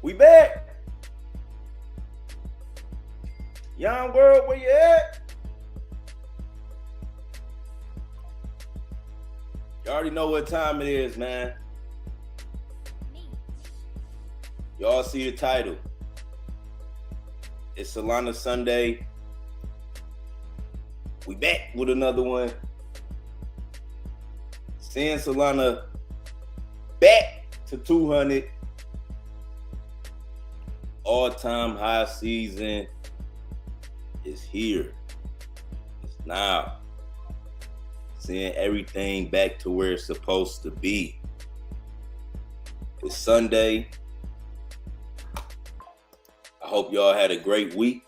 We back. Yon World, where you at? You already know what time it is, man. Y'all see the title. It's Solana Sunday. We back with another one. Seeing Solana back to 200. All-time high season is here. It's now. Seeing everything back to where it's supposed to be. It's Sunday. I hope y'all had a great week.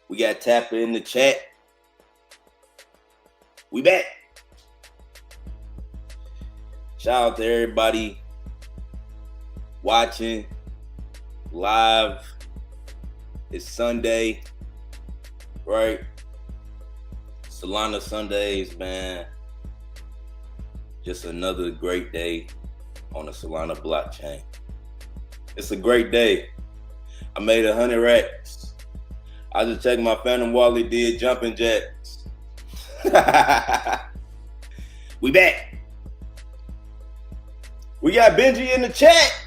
We got Tapper in the chat. We back. Shout out to everybody watching live. It's Sunday, right? Solana Sundays, man. Just another great day on the Solana blockchain. It's a great day. I made 100 racks. I just checked my Phantom wallet, did jumping jacks. We back. We got Benji in the chat.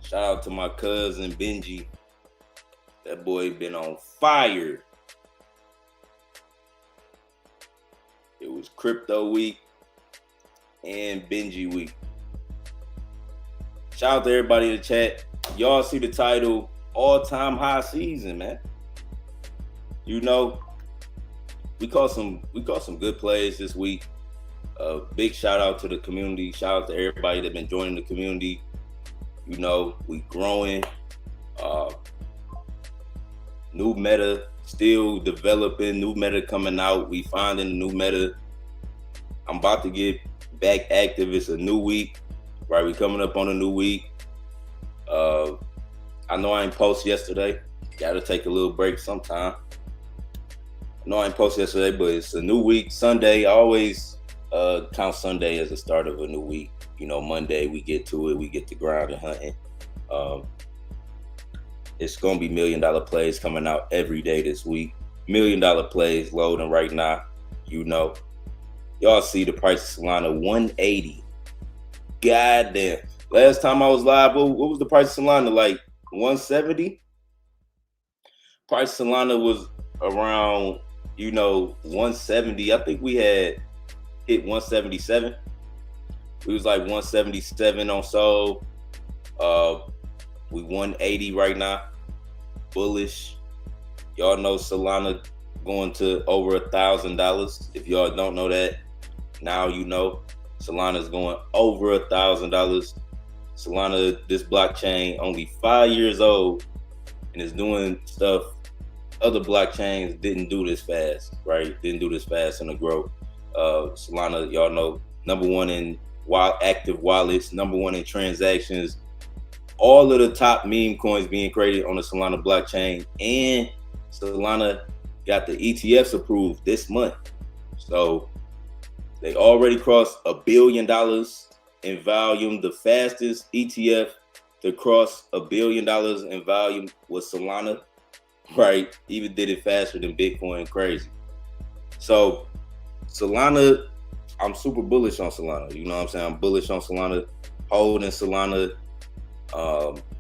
Shout out to my cousin Benji. That boy been on fire. It was crypto week and Benji week. Shout out to everybody in the chat. Y'all see the title, all-time high season, man. You know, we caught some good plays this week. Big shout out to the community. Shout out to everybody that been joining the community. You know, we growing. New meta still developing. New meta coming out. We finding a new meta. I'm about to get back active. It's a new week, right? We coming up on a new week. I know I ain't post yesterday. Got to take a little break sometime. I know I ain't post yesterday, but it's a new week. Sunday, I always count Sunday as the start of a new week. You know, Monday we get to it. We get to grind and hunting. It's going to be $1 million plays coming out every day this week. $1 million plays loading right now. You know. Y'all see the price of Solana, 180. Goddamn. Last time I was live, what was the price of Solana? Like 170? Price of Solana was around, 170. I think we had hit 177. We was like 177 on Sol. We 180 right now. Bullish. Y'all know Solana going to over $1,000. If y'all don't know that, now you know. Solana's going over $1,000. Solana, this blockchain, only 5 years old, and is doing stuff other blockchains didn't do this fast, right? Didn't do this fast in the growth. Solana, y'all know, number one in active wallets, number one in transactions. All of the top meme coins being created on the Solana blockchain, and Solana got the ETFs approved this month. So they already crossed $1 billion in volume. The fastest ETF to cross $1 billion in volume was Solana, right? Even did it faster than Bitcoin. Crazy. So Solana, I'm super bullish on Solana. You know what I'm saying? I'm bullish on Solana, holding Solana.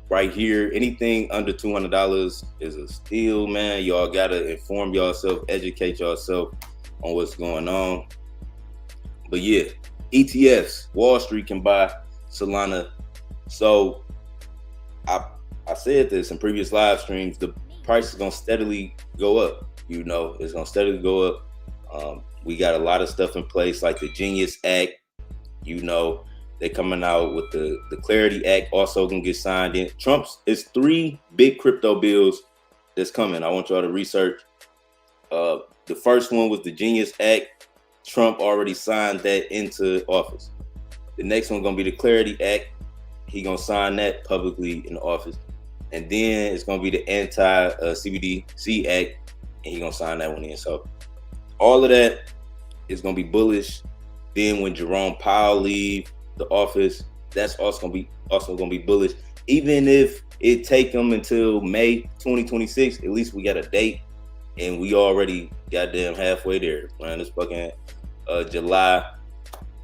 Right here, anything under $200 is a steal, man. Y'all gotta inform yourself, educate yourself on what's going on. But yeah, ETFs, Wall Street can buy Solana. So I said this in previous live streams, the price is gonna steadily go up. You know, it's gonna steadily go up. We got a lot of stuff in place like the Genius Act. You know, they coming out with the Clarity Act, also gonna get signed in. It's 3 big crypto bills that's coming. I want y'all to research. The first one was the Genius Act. Trump already signed that into office. The next one gonna be the Clarity Act. He gonna sign that publicly in office. And then it's gonna be the anti-CBDC Act, and he gonna sign that one in. So all of that is gonna be bullish. Then when Jerome Powell leave the office, that's also gonna be bullish. Even if it take them until May 2026, at least we got a date, and we already goddamn halfway there. Man, it's fucking July.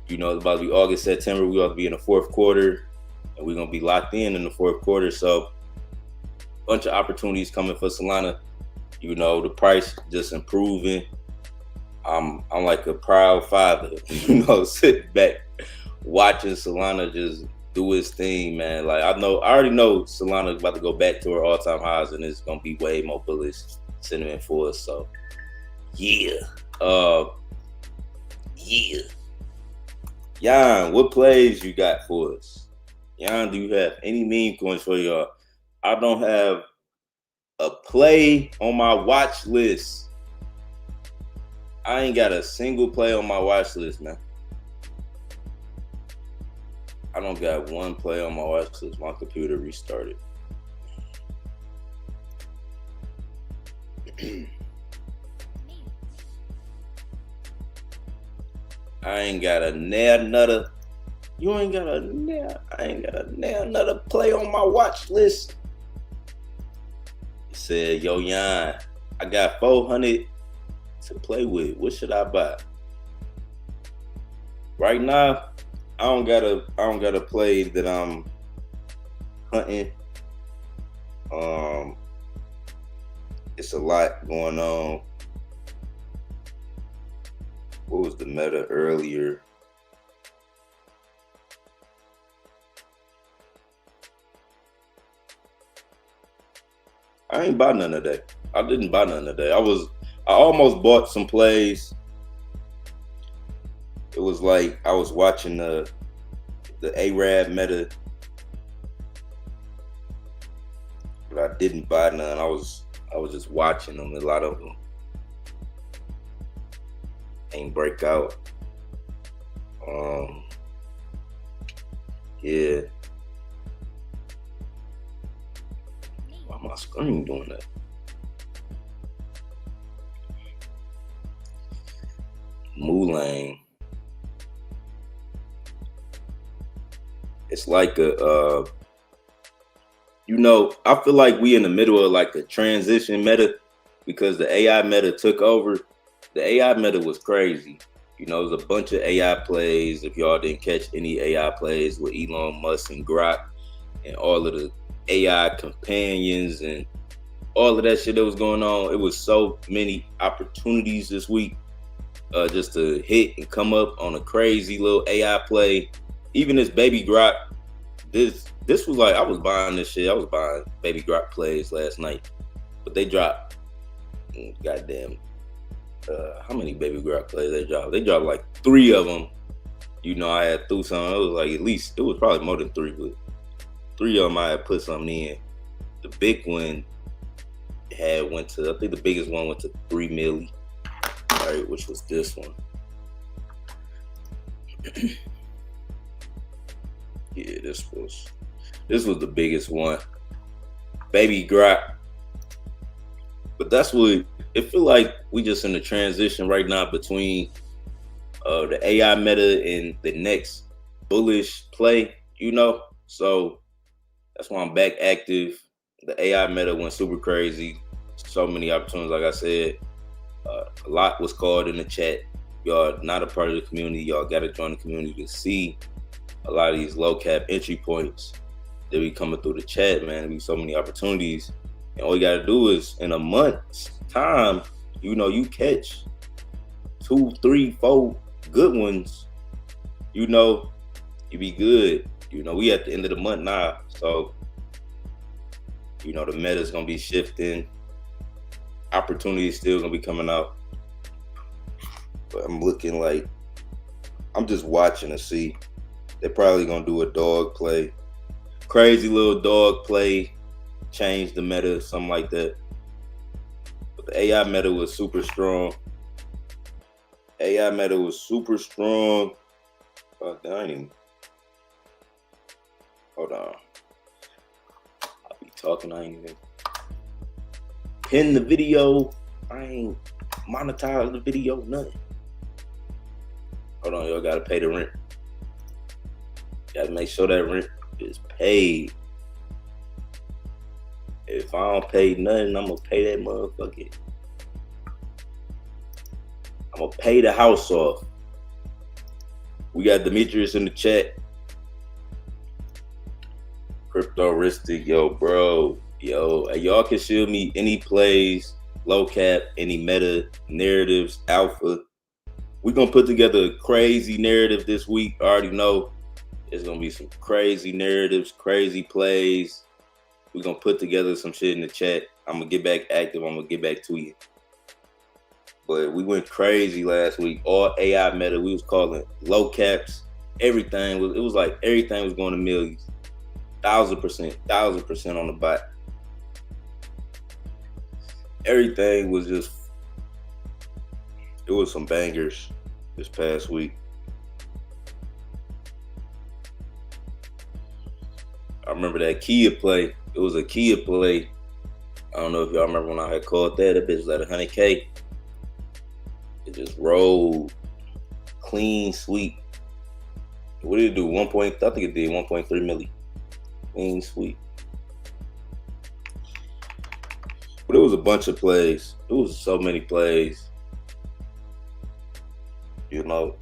You know, it's about to be August, September. We ought to be in the fourth quarter, and we're gonna be locked in the fourth quarter. So, bunch of opportunities coming for Solana. You know, the price just improving. I'm like a proud father, you know, sitting back watching Solana just do his thing, man. Like I already know Solana's about to go back to her all-time highs, and it's gonna be way more bullish sentiment for us. So yeah. Yeah. Yon, what plays you got for us? Yon, do you have any meme coins for y'all? I don't have a play on my watch list. I ain't got a single play on my watch list, man. I don't got one play on my watch list. My computer restarted. I ain't got a nail nutter. You ain't got a nail. I ain't got a nail nutter play on my watch list. He said, yo, Yon, I got 400 to play with. What should I buy? Right now, I don't got a play that I'm hunting. It's a lot going on. What was the meta earlier? I ain't buy none today. I didn't buy none today. I almost bought some plays. It was like I was watching the Arab meta, but I didn't buy none. I was just watching them. A lot of them ain't break out. Yeah. Why my screen doing that? Mulang. It's like a you know, I feel like we in the middle of like a transition meta because the AI meta took over. The AI meta was crazy. You know, it was a bunch of AI plays. If y'all didn't catch any AI plays with Elon Musk and Grok and all of the AI companions and all of that shit that was going on, it was so many opportunities this week just to hit and come up on a crazy little AI play. Even this Baby Grok, this was like, I was buying this shit. I was buying Baby Grok plays last night, but they dropped goddamn how many Baby Grok plays they dropped? They dropped like 3 of them. You know, I had threw some. It was like at least, it was probably more than 3, but 3 of them I had put something in. The big one went to, I think the biggest one went to 3 milli, right, which was this one. Yeah, this was the biggest one. Baby Grok. But that's what it feel like. We just in the transition right now between the AI meta and the next bullish play, you know. So that's why I'm back active. The AI meta went super crazy. So many opportunities, like I said. A lot was called in the chat. Y'all not a part of the community. Y'all got to join the community to see a lot of these low cap entry points that be coming through the chat, man. There be so many opportunities. And all you got to do is in a month's time, you know, you catch 2, 3, 4 good ones, you know, you be good. You know, we at the end of the month now. So, you know, the meta's going to be shifting. Opportunities still going to be coming out. But I'm looking like, I'm just watching to see. They're probably going to do a dog play. Crazy little dog play. Change the meta, something like that. But the AI meta was super strong. AI meta was super strong. Oh, dang. Hold on. I'll be talking. I ain't even pin the video. I ain't monetize the video, nothing. Hold on, y'all gotta pay the rent. Gotta make sure that rent is paid. If I don't pay nothing, I'm gonna pay that motherfucker. I'm gonna pay the house off. We got Demetrius in the chat. Cryptoristic, yo, bro. Yo, y'all can show me any plays, low cap, any meta narratives, alpha. We're gonna put together a crazy narrative this week. I already know it's gonna be some crazy narratives, crazy plays. We're gonna put together some shit in the chat. I'm gonna get back active. I'm gonna get back to you. But we went crazy last week. All AI meta. We was calling low caps. Everything was. It was like everything was going to millions. 1,000% on the bot. Everything was just. It was some bangers this past week. I remember that Kia play. It was a Kia play. I don't know if y'all remember when I had called that. That bitch was at 100K. It just rolled clean sweep. What did it do? I think it did 1.3 million. Clean sweep. But it was a bunch of plays. It was so many plays. You know,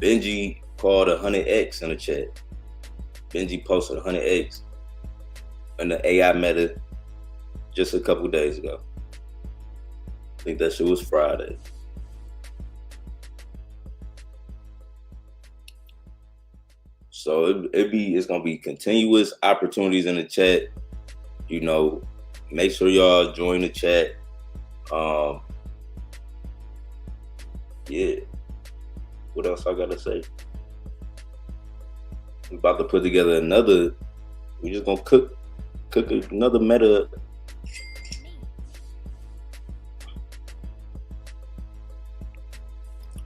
Benji called 100X in the chat. Benji posted 100X in the AI meta just a couple days ago. I think that shit was Friday. So it's gonna be continuous opportunities in the chat. You know, make sure y'all join the chat. Yeah. What else I gotta say? We're about to put together another. We're just gonna cook another meta.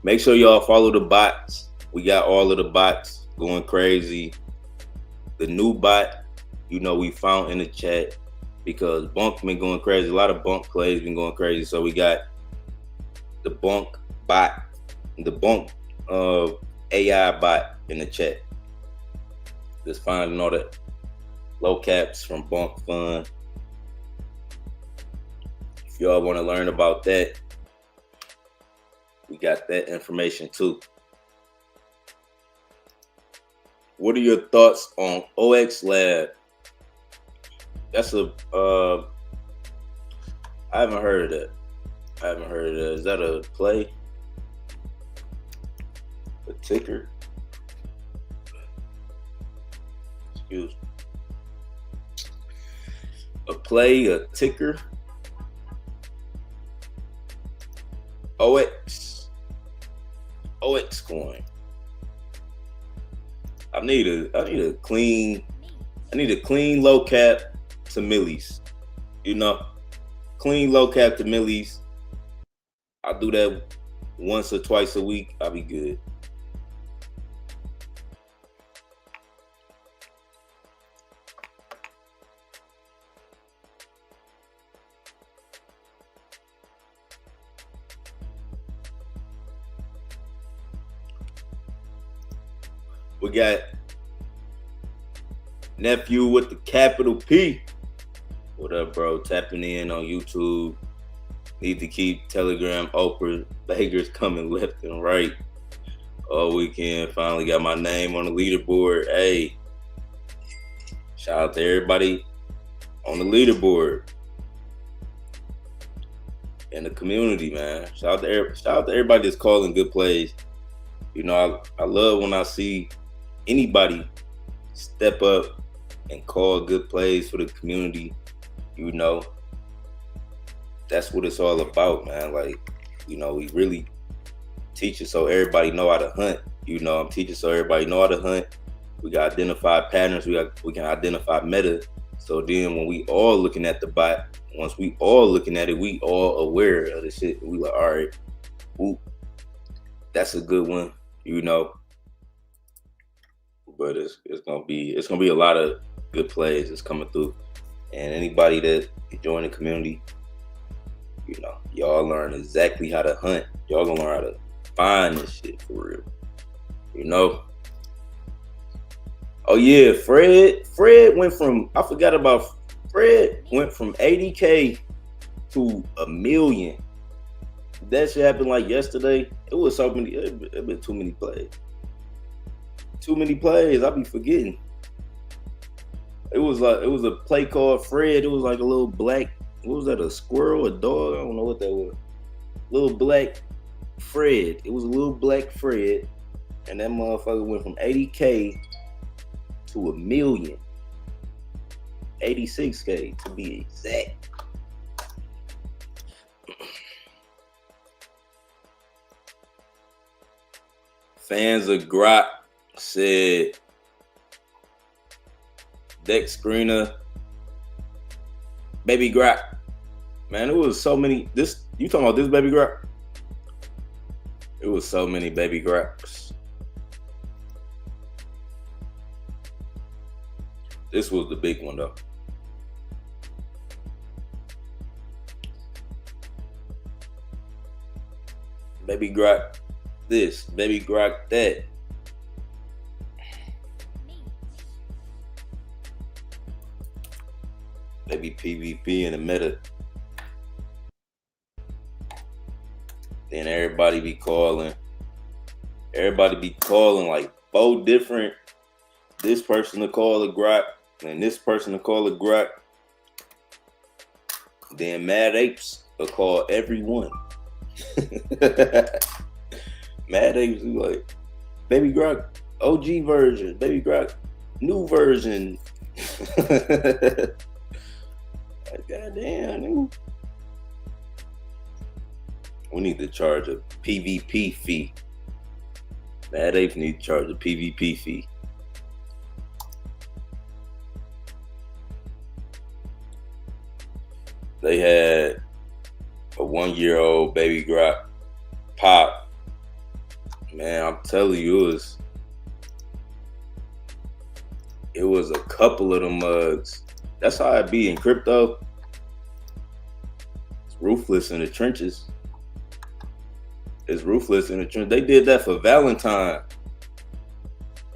Make sure y'all follow the bots. We got all of the bots going crazy. The new bot, you know, we found in the chat because Bunk been going crazy. A lot of Bunk plays been going crazy. So we got the Bunk bot, the Bunk AI bot in the chat. Just finding all the low caps from Bunk Fund. If y'all want to learn about that, we got that information too. What are your thoughts on OX Lab? That's I haven't heard of that. Is that a play? A ticker? Excuse me. A play, a ticker? OX coin. I need a clean low cap to millies. You know, clean low cap to millies. I'll do that once or twice a week. I'll be good. We got nephew with the capital P. What up, bro? Tapping in on YouTube. Need to keep Telegram open. Beggars coming left and right all weekend. Finally got my name on the leaderboard. Hey, shout out to everybody on the leaderboard in the community, man. Shout out to everybody that's calling good plays. You know, I love when I see anybody step up and call good plays for the community. You know, that's what it's all about, man. Like, you know, we really teach it so everybody know how to hunt. You know, I'm teaching so everybody know how to hunt. We got identified patterns. We can identify meta. So then when we all looking at the bot, once we all looking at it, we all aware of the shit. We like, all right, ooh, that's a good one, you know. But it's gonna be a lot of good plays that's coming through. And anybody that join the community, you know, y'all learn exactly how to hunt. Y'all gonna learn how to find this shit for real. You know. Oh yeah, Fred went from, I forgot about Fred, went from 80K to $1 million. That shit happened like yesterday. It was so many, it been too many plays. Too many plays. I be forgetting. It was a play called Fred. It was like a little black, what was that, a squirrel, a dog? I don't know what that was. Little black Fred. It was a little black Fred. And that motherfucker went from 80K to $1 million. 86K to be exact. Fans of Grok said deck screener, baby Grok. Man, it was so many. This, you talking about this baby Grok? It was so many baby Groks. This was the big one though. Baby Grok this, baby Grok that. Maybe PvP in the meta. Then everybody be calling. Everybody be calling like 4 different. This person to call a Grok, and this person to call a Grok. Then Mad Apes will call everyone. Mad Apes be like, baby Grok, OG version, baby Grok, new version. Goddamn, nigga. We need to charge a PvP fee. Mad Apes need to charge a PvP fee. They had a 1-year-old baby Grok pop. Man, I'm telling you, it was a couple of them mugs. That's how it be in crypto. It's ruthless in the trenches. It's ruthless in the trenches. They did that for Valentine.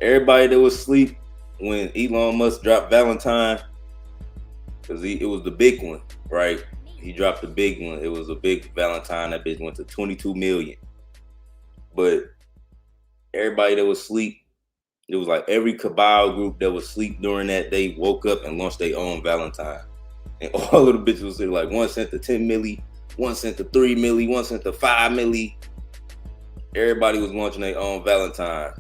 Everybody that was asleep when Elon Musk dropped Valentine, because it was the big one, right? He dropped the big one. It was a big Valentine. That bitch went to 22 million. But everybody that was asleep, it was like every cabal group that was asleep during that day woke up and launched their own Valentine. And all of the bitches was like 1 cent to 10 milli, 1 cent to 3 milli, 1 cent to 5 milli. Everybody was launching their own Valentine.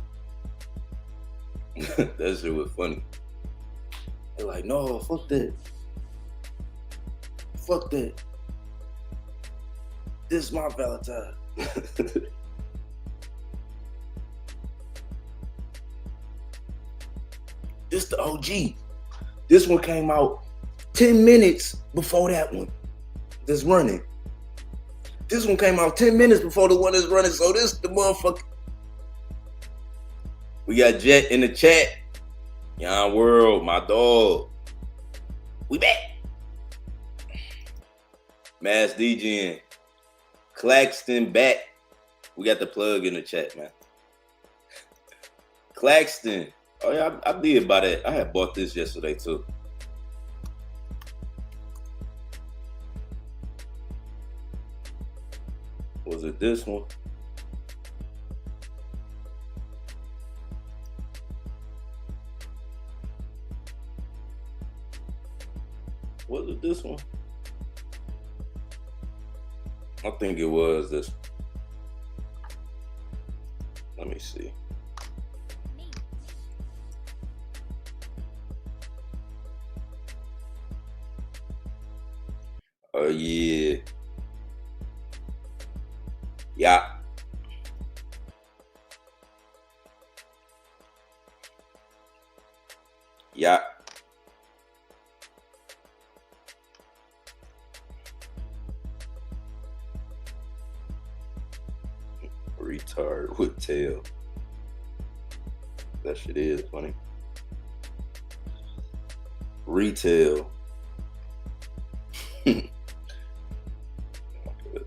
That shit was funny. They're like, no, fuck that. Fuck that. This is my Valentine. This the OG. This one came out 10 minutes before that one that's running. This one came out 10 minutes before the one that's running. So this the motherfucker. We got Jet in the chat. Yon World, my dog. We back. Mass DJing. Claxton back. We got the plug in the chat, man. Claxton. Oh yeah, I did buy that. I had bought this yesterday too. Was it this one? Was it this one? I think it was this. Let me see. Oh yeah. Yeah. Yeah. Retard with tail. That shit is funny. Retail.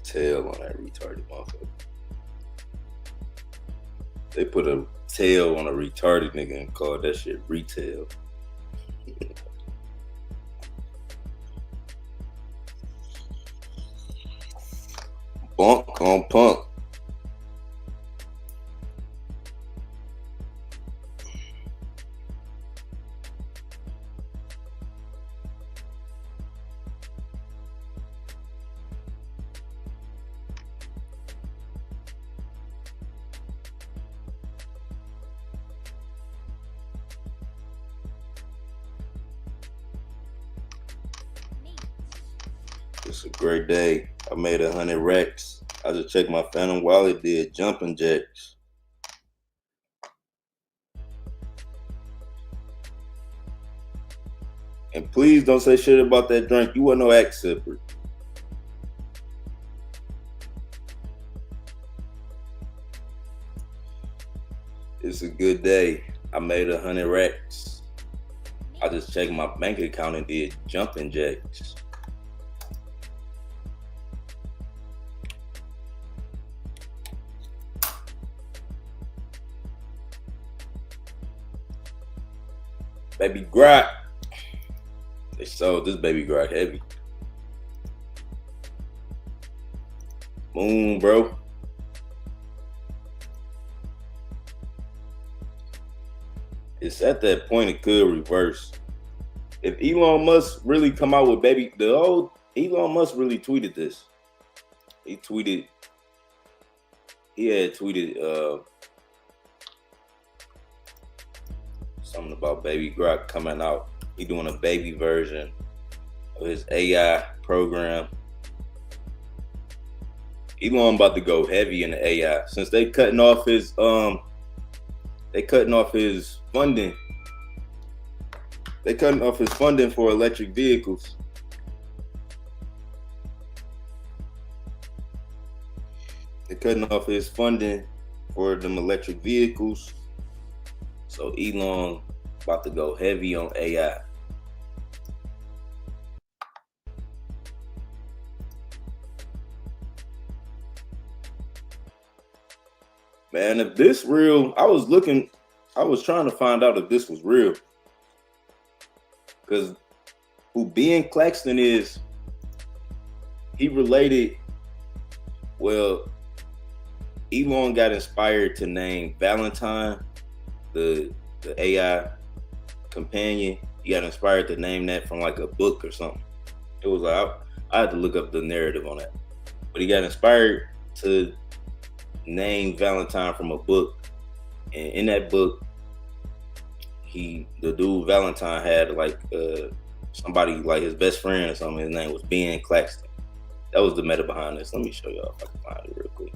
Tail on that retarded motherfucker. They put a tail on a retarded nigga and called that shit retail. Bunk on punk. It's a great day. I made 100 racks. I just checked my Phantom wallet, did jumping jacks. And please don't say shit about that drink. You wasn't no axe sipper. It's a good day. I made 100 racks. I just checked my bank account and did jumping jacks. Baby Grok. They sold this Baby Grok heavy. Moon, bro. It's at that point it could reverse. If Elon Musk really come out with Elon Musk really tweeted this. He had tweeted something about Baby Grok coming out. He doing a baby version of his AI program. Elon about to go heavy in the AI since they cutting off his funding. They cutting off his funding for electric vehicles. They're cutting off his funding for them electric vehicles. So Elon about to go heavy on AI. Man, if this real, I was trying to find out if this was real. Because who Ben Claxton is, he related, well, Elon got inspired to name Valentine, the AI companion. He got inspired to name that from like a book or something. It was like, I had to look up the narrative on that. But he got inspired to name Valentine from a book. And in that book, the dude Valentine had like somebody like his best friend or something. His name was Ben Claxton. That was the meta behind this. Let me show y'all if I can find it real quick.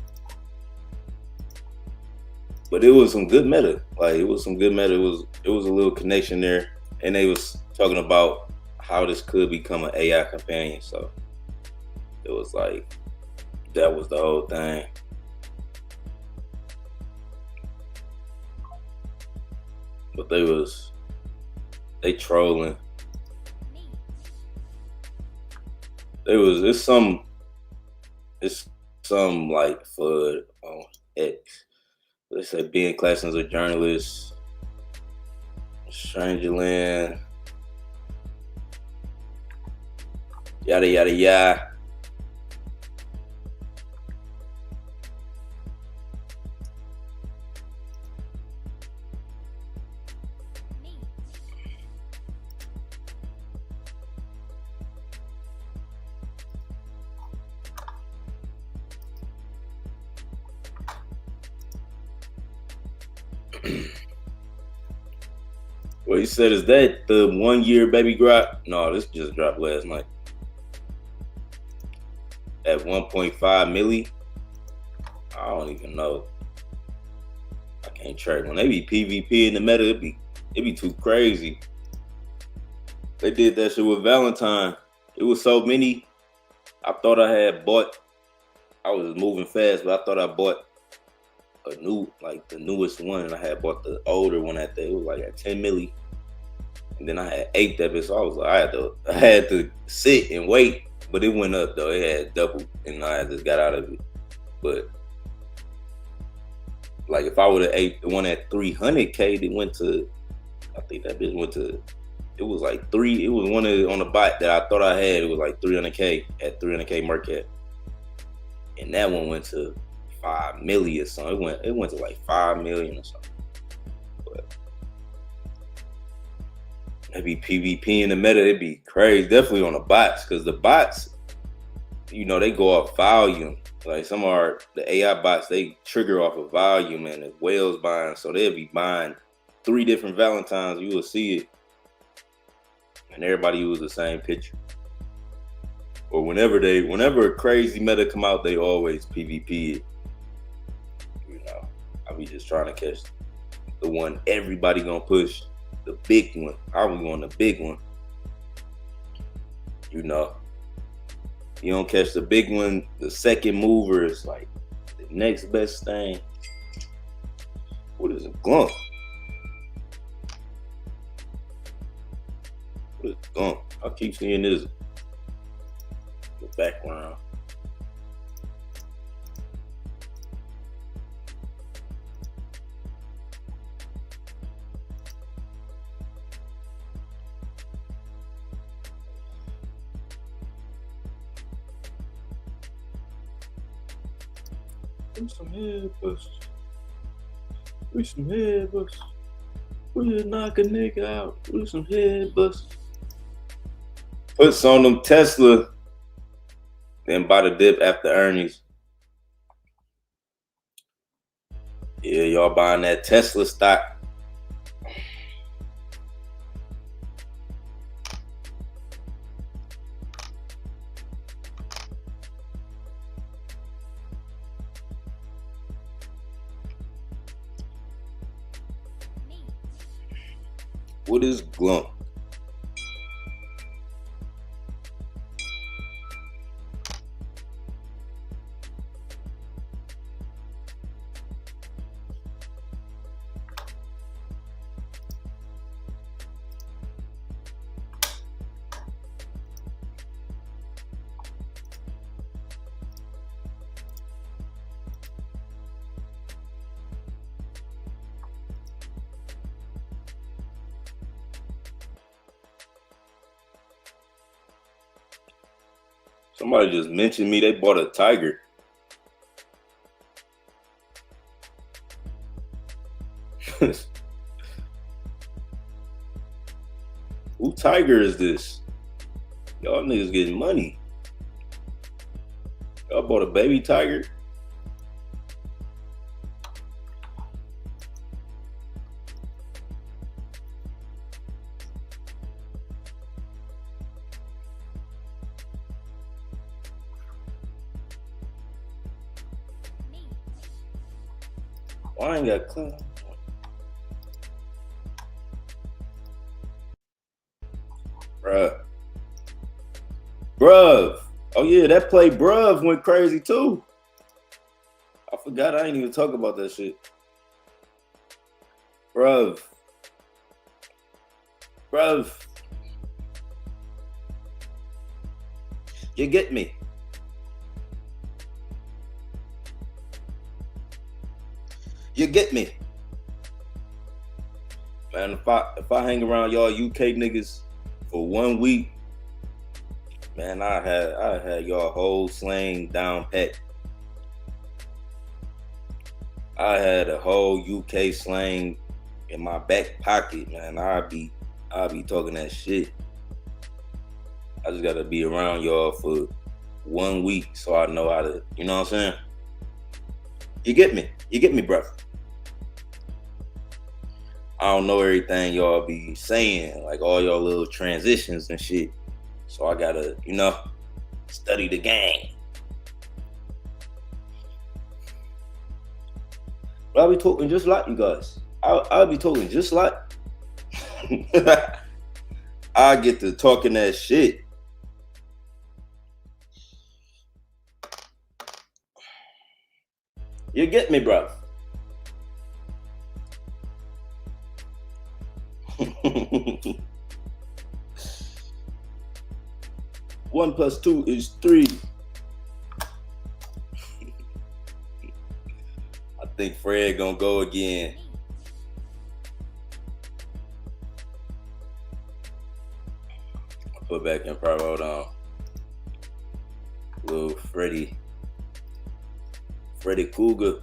But it was some good meta. Like it was some good meta. It was a little connection there. And they was talking about how this could become an AI companion. So it was like that was the whole thing. But they trolling. It's some like FUD on X. They say Ben Claxton's a journalist. Strangerland. Yada yada yada. Well, he said, is that the 1 year Baby Grok? No, this just dropped last night. At 1.5 milli. I don't even know. I can't track. When they be PvP in the meta, it be too crazy. They did that shit with Valentine. It was so many. I thought I had bought. I was moving fast, but I thought I bought a new, like the newest one, and I had bought the older one at that. It was like at 10 milli, and then I had 8 that bitch. So I was like, I had to sit and wait, but it went up though. It had double, and I just got out of it. But Like if I would have ate the one at 300K, it went to, I think that bitch went to, it was like three. It was one on the bot that I thought I had. It was like 300K at 300K market, and that one went to 5 million or something. It went to like 5 million or something. But that'd be PvP in the meta. It'd be crazy. Definitely on the bots, because the bots, you know, they go off volume. Like some are the AI bots, they trigger off of volume, and the whales buying, so they'll be buying 3 different Valentines. You will see it, and everybody use the same picture. Or whenever a crazy meta come out, they always PvP it. You know, I be just trying to catch the one everybody gonna push, the big one. I was on the big one. You know, you don't catch the big one, the second mover is like the next best thing. What is a glump? What is a glump? I keep seeing this in the background. We some head busters. We some head busters. We just knock a nigga out. We some head busters. Puts on them Tesla, then buy the dip after earnings. Yeah, y'all buying that Tesla stock. What is glump? Somebody just mentioned me. They bought a tiger. Who tiger is this? Y'all niggas getting money. Y'all bought a baby tiger? I ain't got clean. Bruv. Oh yeah, that play bruv went crazy too. I forgot I ain't even talk about that shit. Bruv. You get me? You get me? Man, if I hang around y'all UK niggas for 1 week, man, I had y'all whole slang down pat. I had a whole UK slang in my back pocket, man. I'll be talking that shit. I just gotta be around y'all for 1 week so I know how to, you know what I'm saying? You get me? You get me, bro? I don't know everything y'all be saying, like all y'all little transitions and shit. So I gotta, you know, study the game. But I'll be talking just like you guys. I'll be talking just like. I get to talking that shit. You get me, bro? 1 + 2 is 3. I think Fred gonna go again. I'll put back in probably hold on. Little Freddy Cougar.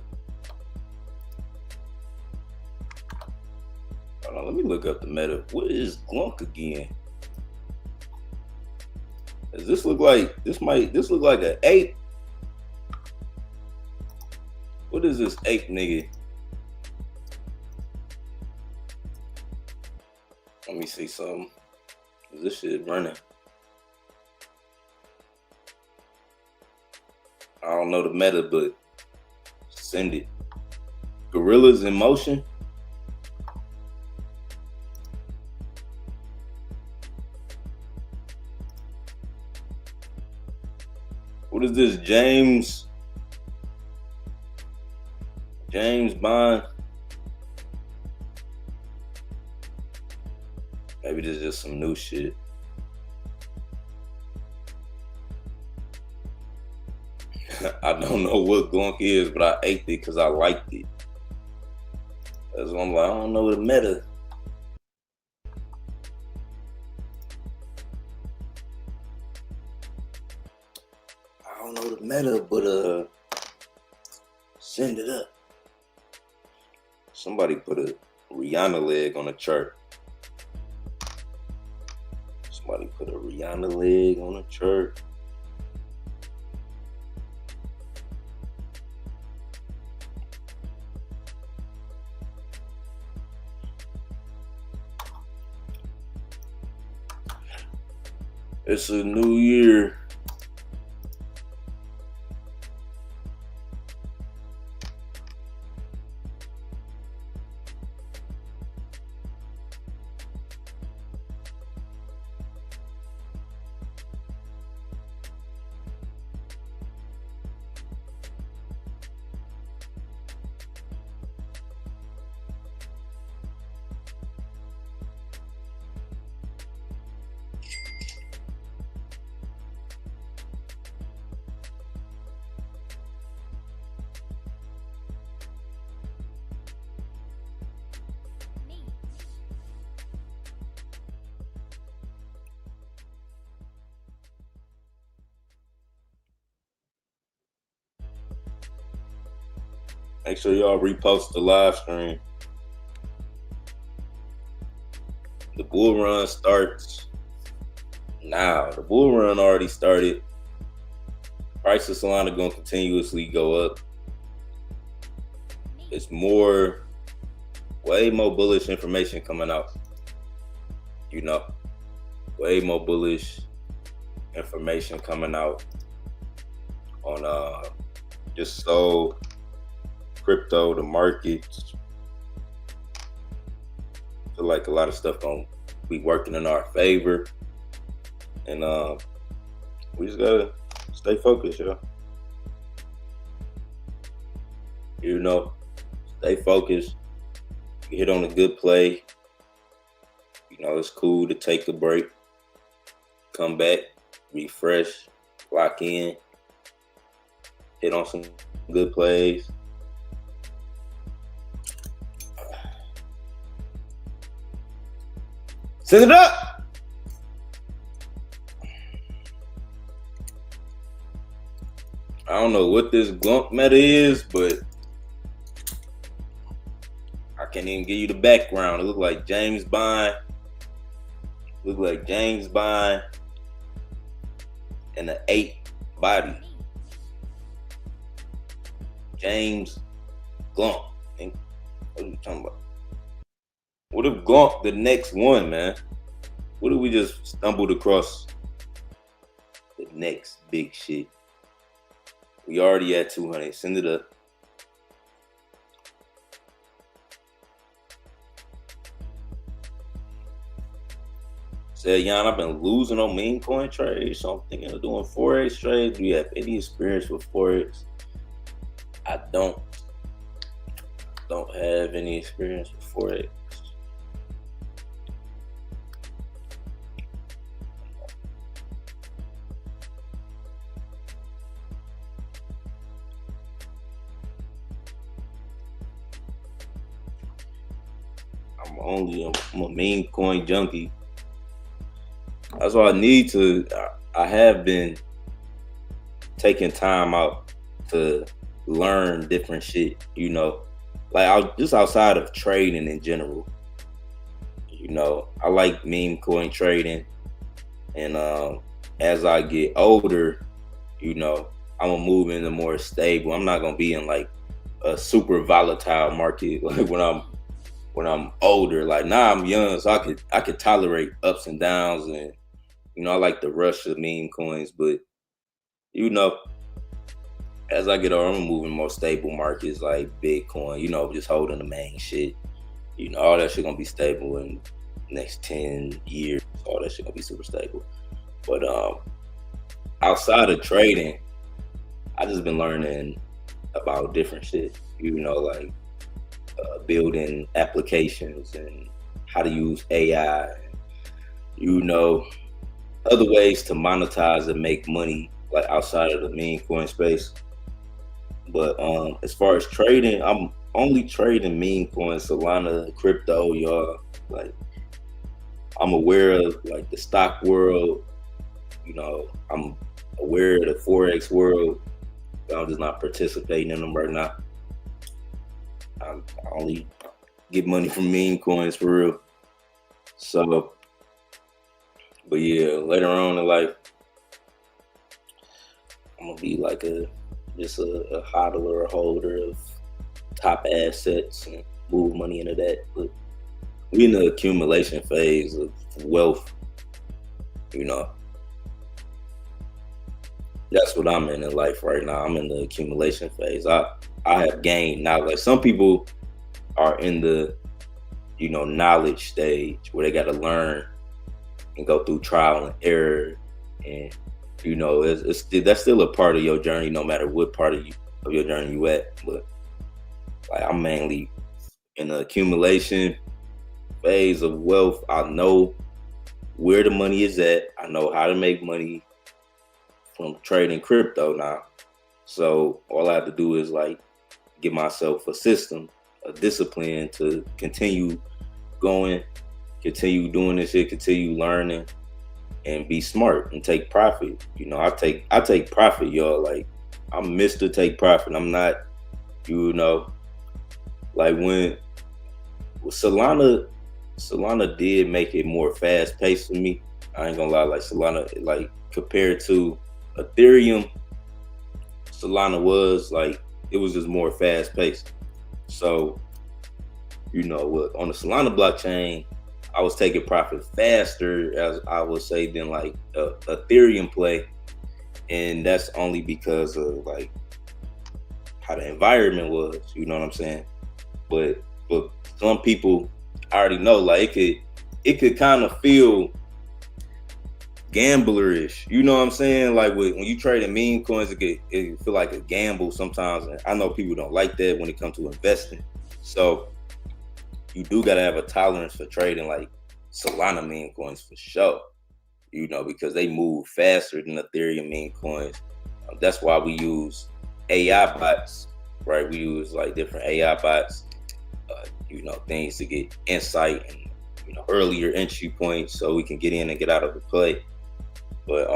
Hold on, let me look up the meta. What is Glunk again? Does this look like this look like an ape? What is this ape nigga? Let me see something. Is this shit running? I don't know the meta, but send it. Gorillas in motion. What is this? James Bond. Maybe this is just some new shit. I don't know what Glunk is, but I ate it because I liked it. That's why I'm like, I don't know the meta. I don't know the meta, but send it up. Somebody put a Rihanna leg on the chart. Somebody put a Rihanna leg on the chart. It's a new year. Make sure y'all repost the live stream. The bull run starts now. The bull run already started. Price of Solana gonna continuously go up. It's way more bullish information coming out. You know, way more bullish information coming out on just so crypto, the markets. I feel like a lot of stuff gonna be working in our favor, and we just gotta stay focused, y'all. You know, stay focused. You hit on a good play. You know, it's cool to take a break, come back, refresh, lock in, hit on some good plays. Send it up! I don't know what this Glunk meta is, but I can't even give you the background. It look like James Bond. And an 8 body. James Glunk. What are you talking about? What if Glunk the next one, man? What if we just stumbled across the next big shit? We already at 200. Send it up. Said, Yon, I've been losing on meme coin trades, so I'm thinking of doing Forex trades. Do you have any experience with Forex? I don't have any experience with Forex. I'm a meme coin junkie. That's why I need to. I have been taking time out to learn different shit. Like just outside of trading in general. I like meme coin trading, and as I get older, I'm gonna move into more stable. I'm not gonna be in like a super volatile market like when I'm older. Like now I'm young, so I could tolerate ups and downs, and I like the rush of meme coins. But you know, as I get older, I'm moving more stable markets like Bitcoin. Just holding the main shit. All that shit gonna be stable in the next 10 years. All that shit gonna be super stable. But outside of trading, I just been learning about different shit. Like building applications and how to use AI. Other ways to monetize and make money, like outside of the meme coin space. But as far as trading, I'm only trading meme coins, Solana, crypto, y'all. Like I'm aware of like the stock world. I'm aware of the Forex world. But I'm just not participating in them right now. I only get money from meme coins for real. So, but yeah, later on in life, I'm gonna be like just a hodler, a holder of top assets and move money into that. But we in the accumulation phase of wealth. That's what I'm in life right now. I'm in the accumulation phase. I have gained knowledge. Like some people are in the knowledge stage where they got to learn and go through trial and error, and that's still a part of your journey, no matter what part of your journey you at. But like I'm mainly in the accumulation phase of wealth. I know where the money is at. I know how to make money from trading crypto now. So all I have to do is like give myself a system, a discipline to continue going, continue doing this shit, continue learning, and be smart and take profit. I take profit, y'all. Like I'm Mr. Take Profit. I'm not, like when Solana did make it more fast paced for me. I ain't gonna lie, like Solana, like compared to Ethereum, Solana was like, it was just more fast paced. So, on the Solana blockchain, I was taking profit faster, as I would say, than like Ethereum play. And that's only because of like how the environment was, you know what I'm saying? But some people I already know, like it could kind of feel gamblerish, you know what I'm saying? Like when you trade in meme coins, it feel like a gamble sometimes. And I know people don't like that when it comes to investing. So you do gotta have a tolerance for trading like Solana meme coins for sure. Because they move faster than Ethereum meme coins. That's why we use AI bots, right? We use like different AI bots, things to get insight and earlier entry points so we can get in and get out of the play. But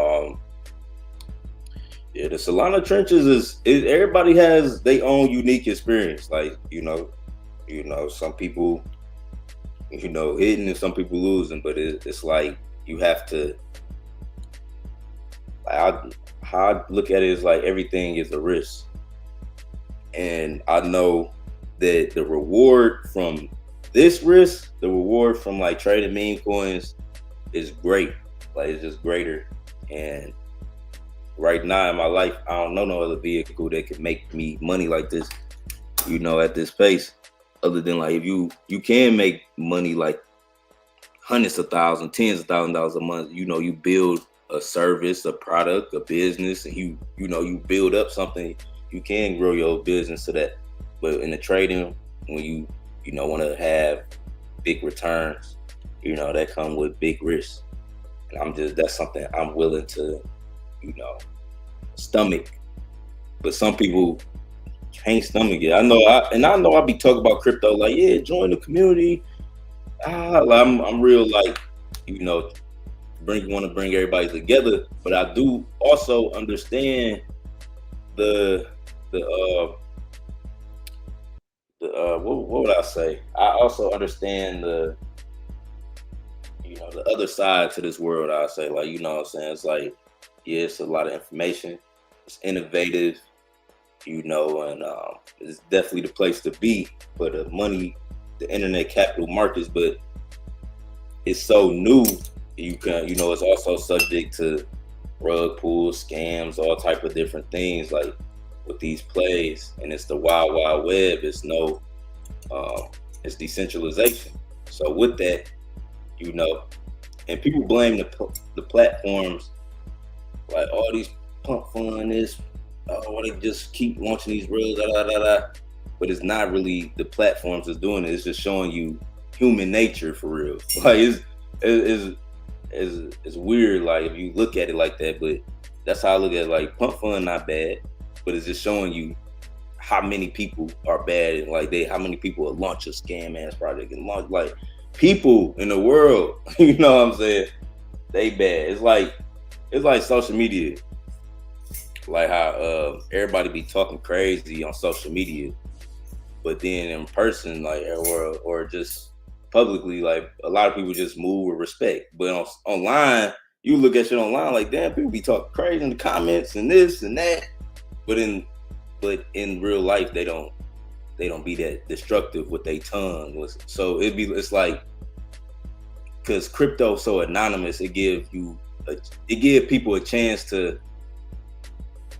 the Solana trenches is everybody has their own unique experience. Like some people hitting and some people losing, but it's like you have to. How I look at it is like everything is a risk, and I know that the reward from this risk, the reward from like trading meme coins, is great. Like it's just greater. And right now in my life, I don't know no other vehicle that can make me money like this, at this pace. Other than like if you can make money like hundreds of thousands, tens of thousands of dollars a month. You build a service, a product, a business, and you build up something. You can grow your business to that. But in the trading, when you want to have big returns, that come with big risks. And that's something I'm willing to, stomach. But some people can't stomach it. I know I be talking about crypto like, yeah, join the community, I'm real like, you know, want to bring everybody together, but I do also understand the the what would I say? I also understand the other side to this world. I say, like, what I'm saying, it's like, yeah, it's a lot of information, it's innovative, and it's definitely the place to be for the money, the internet capital markets, but it's so new. You can, it's also subject to rug pulls, scams, all type of different things, like with these plays, and it's the wild wild web. It's no it's decentralization. So with that, and people blame the platforms, like all these pump fund this, oh, they just keep launching these reels, but it's not really the platforms that's doing it. It's just showing you human nature for real. Like it's weird, like if you look at it like that, but that's how I look at it. Like pump fund not bad, but it's just showing you how many people are bad, and like how many people will launch a scam ass project and launch, like, people in the world, you know what I'm saying, they bad. It's like social media, like how everybody be talking crazy on social media, but then in person, like, or just publicly, like a lot of people just move with respect. But online, you look at shit online, like, damn, people be talking crazy in the comments and this and that, but in real life, they don't be that destructive with their tongue. So it's like, because crypto so anonymous, it give people a chance to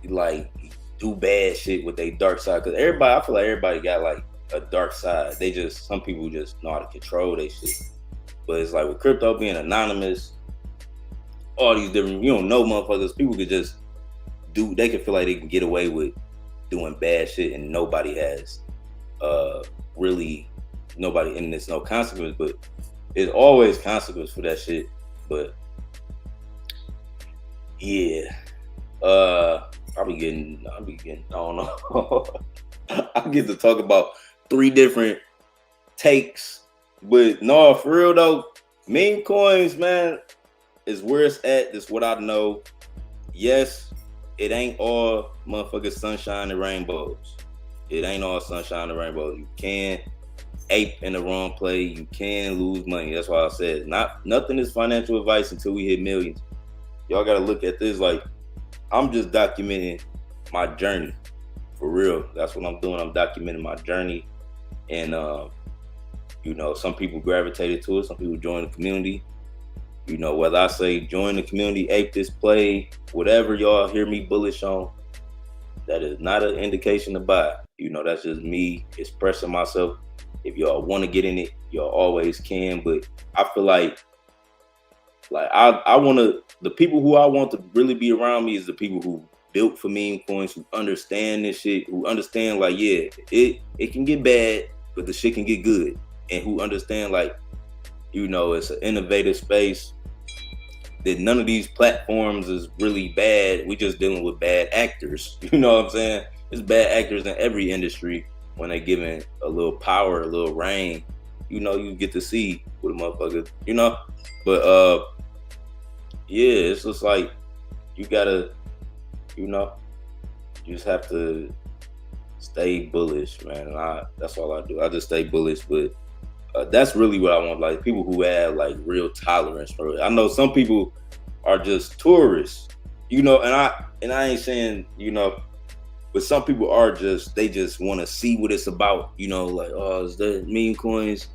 like do bad shit with their dark side. Because I feel like everybody got like a dark side. Some people just know how to control their shit. But it's like with crypto being anonymous, all these different, motherfuckers, people could just they can feel like they can get away with doing bad shit, and nobody has nobody, and there's no consequence, but there's always consequence for that shit. But yeah, I'll be getting, I don't know. I get to talk about 3 different takes, but no, for real though, meme coins, man, is where it's at. That's what I know. Yes, it ain't all motherfucking sunshine and rainbows. It ain't all sunshine and rainbows. You can ape in the wrong play. You can lose money. That's why I said nothing is financial advice until we hit millions. Y'all gotta look at this like I'm just documenting my journey. For real. That's what I'm doing. I'm documenting my journey. And some people gravitated to it, some people joined the community. Whether I say join the community, ape this play, whatever y'all hear me bullish on, that is not an indication to buy. That's just me expressing myself. If y'all want to get in it, y'all always can. But I feel like I want to, the people who I want to really be around me is the people who built for meme coins, who understand this shit, who understand like, yeah, it can get bad, but the shit can get good. And who understand like, it's an innovative space, that none of these platforms is really bad. We just dealing with bad actors. You know what I'm saying? There's bad actors in every industry. When they given a little power, a little reign, you get to see what a motherfucker, But yeah, it's just like you gotta, you just have to stay bullish, man. And that's all I do. I just stay bullish, but that's really what I want. Like people who have like real tolerance for it. I know some people are just tourists, and I ain't saying, but some people are they just want to see what it's about, like, oh, is that meme coins?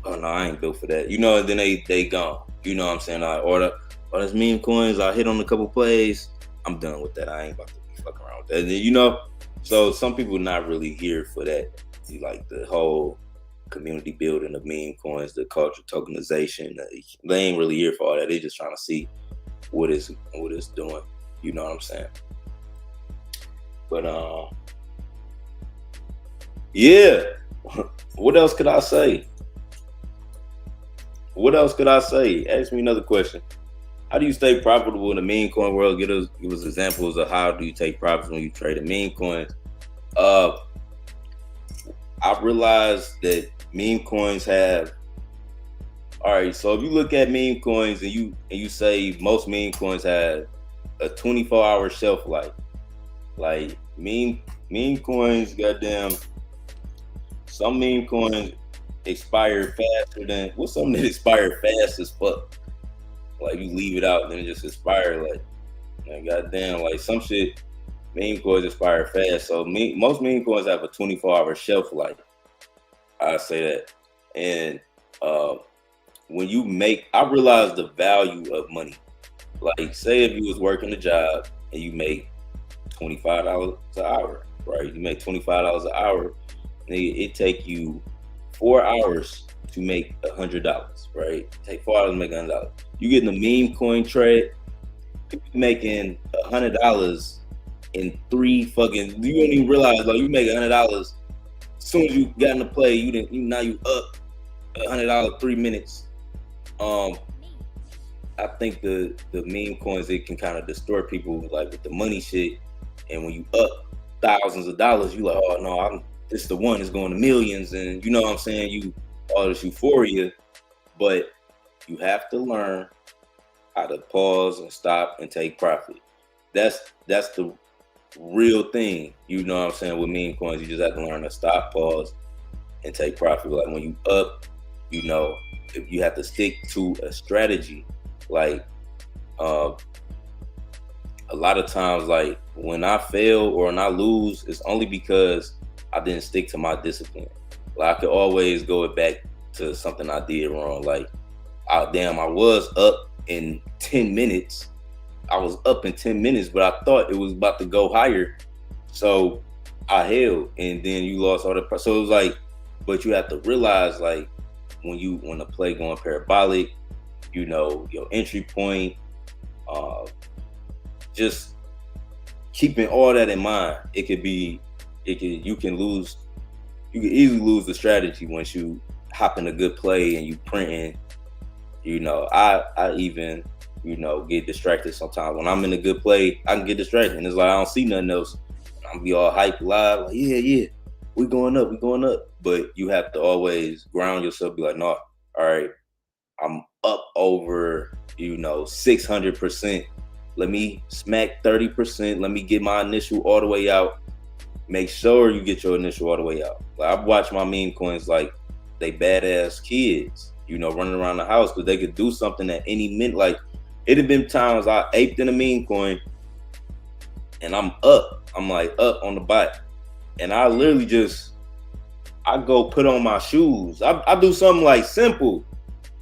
Oh no, I ain't built for that, and then they gone. You know what I'm saying? Or there's meme coins, I hit on a couple plays, I'm done with that. I ain't about to be fucking around with that. So some people not really here for that, like the whole community building of meme coins, the culture tokenization. They ain't really here for all that. They just trying to see what it's doing. You know what I'm saying? But yeah. What else could I say? Ask me another question. How do you stay profitable in the meme coin world? Give us examples of how do you take profits when you trade in meme coins. I realized that meme coins have All right, so if you look at meme coins and you say most meme coins have a 24-hour shelf life, like meme coins, goddamn, some meme coins expire faster than what's something that expire fast as fuck. Like you leave it out and then it just expire like goddamn, like some shit. Meme coins expire fast, so most meme coins have a 24-hour shelf life. I say that, and uh, when you make, I realize the value of money. Like, say if you was working a job and you make $25 an hour, right? You make $25 an hour, and it take you 4 hours to make $100, right? Take 4 hours to make $100. You get in the meme coin trade, people making $100 in three fucking. You don't even realize like you make $100 as soon as you got in the play. Now you up $100 3 minutes. I think the meme coins, it can kind of distort people like with the money shit, and when you up thousands of dollars, you like, oh no, this the one is going to millions, and you know what I'm saying, you all this euphoria, but you have to learn how to pause and stop and take profit. That's the real thing, you know what I'm saying, with meme coins. You just have to learn to stop, pause, and take profit. Like when you up, you know, if you have to stick to a strategy. Like a lot of times, like when I fail or when I lose, it's only because I didn't stick to my discipline. Like I could always go back to something I did wrong. Like, I was up in 10 minutes. I was up in 10 minutes, but I thought it was about to go higher. So I held, and then you lost all the price. So it was like, but you have to realize, like, when the play going parabolic, you know, your entry point, just keeping all that in mind. You can easily lose the strategy once you hop in a good play and you printing. You know, I even, you know, get distracted sometimes. When I'm in a good play, I can get distracted. And it's like I don't see nothing else. I'm be all hype live, like, yeah, we going up. But you have to always ground yourself, be like, no, all right, I'm up over, you know, 600%. Let me smack 30%. Let me get my initial all the way out. Make sure you get your initial all the way out. Like, I've watched my meme coins like they badass kids, you know, running around the house because they could do something at any minute. Like, it had been times I aped in a meme coin and I'm up. I'm like up on the bike. And I literally I go put on my shoes. I do something like simple.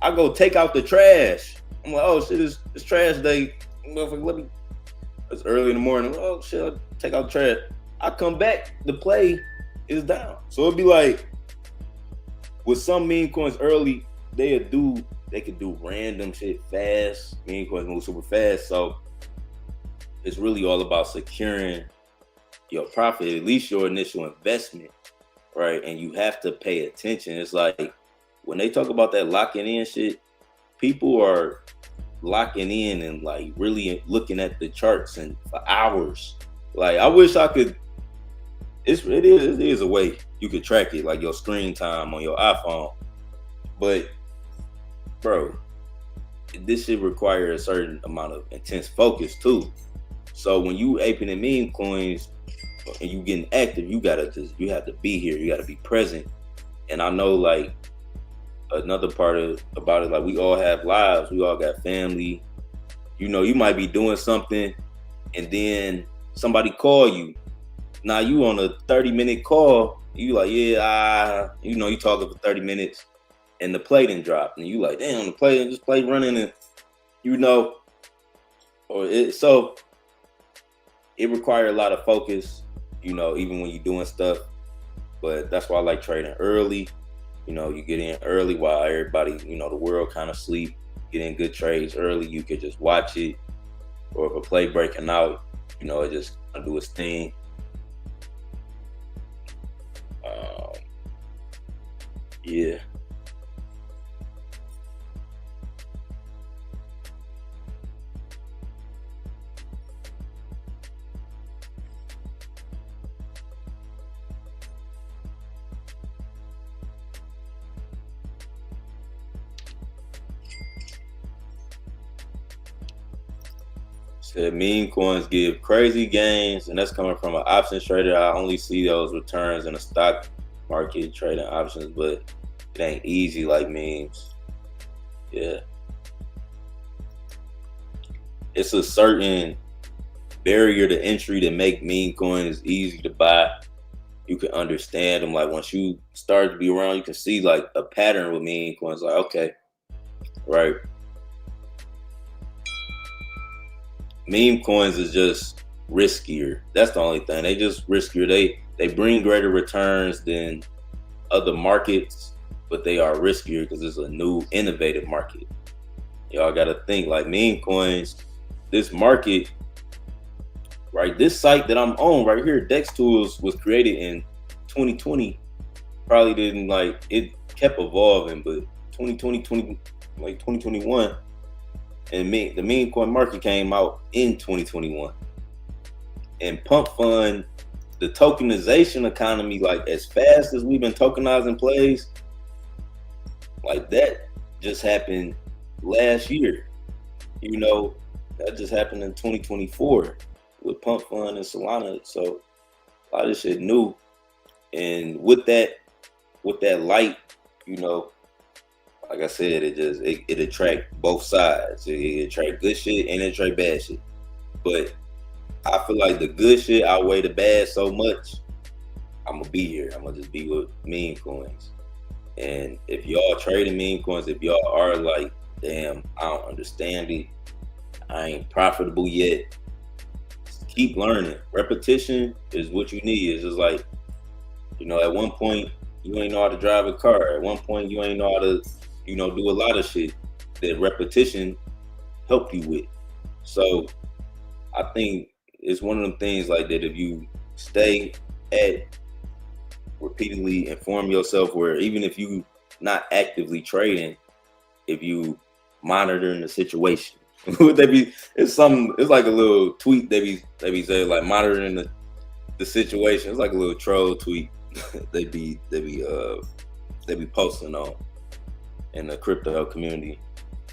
I go take out the trash. I'm like, oh shit, it's trash day. It's early in the morning. Oh shit, I'll take out the trash. I come back, the play is down. So it'd be like, with some meme coins early, they could do random shit fast. Meme coins move super fast. So it's really all about securing your profit, at least your initial investment, right? And you have to pay attention. It's like when they talk about that locking in shit, people are locking in and like really looking at the charts and for hours. Like, I wish I could. It is a way you could track it, like your screen time on your iPhone. But bro, this shit require a certain amount of intense focus too. So when you aping in meme coins and you getting active, you have to be here. You got to be present. And I know, like, another part about it, like, we all have lives. We all got family. You know, you might be doing something and then somebody call you. Now you on a 30-minute call. You like, yeah, you know, you talking for 30 minutes and the play didn't drop. And you like, damn, this play running, and you know, so it requires a lot of focus, you know, even when you're doing stuff. But that's why I like trading early. You know, you get in early while everybody, you know, the world kind of sleep. Get in good trades early. You could just watch it, or if a play breaking out, you know, it just do its thing. Yeah. Said meme coins give crazy gains, and that's coming from an options trader. I only see those returns in the stock market trading options, but it ain't easy like memes. Yeah. It's a certain barrier to entry to make meme coins easy to buy. You can understand them. Like once you start to be around, you can see like a pattern with meme coins. Like, okay, right. Meme coins is just riskier. That's the only thing. They just riskier. They bring greater returns than other markets, but they are riskier because it's a new innovative market. Y'all got to think like meme coins, this market, right? This site that I'm on right here, Dex Tools, was created in 2020. Probably didn't like it kept evolving, but 2020, 2021, and the meme coin market came out in 2021. And pump fund, the tokenization economy, like as fast as we've been tokenizing plays, like that just happened last year. You know, that just happened in 2024 with pump fund and Solana. So a lot of shit new. And with that light, you know, like I said, it attract both sides. It attract good shit and it attract bad shit. But I feel like the good shit outweigh the bad so much. I'm gonna be here. I'm gonna just be with meme coins. And if y'all trading meme coins, if y'all are like, damn, I don't understand it, I ain't profitable yet, keep learning. Repetition is what you need. It's just like, you know, at one point you ain't know how to drive a car. At one point you ain't know how to, you know, do a lot of shit that repetition helped you with. So I think it's one of them things like that. If you stay at repeatedly inform yourself, where even if you not actively trading, if you monitoring the situation, would they be? It's like a little tweet they be saying like monitoring the situation. It's like a little troll tweet they be posting on in the crypto community.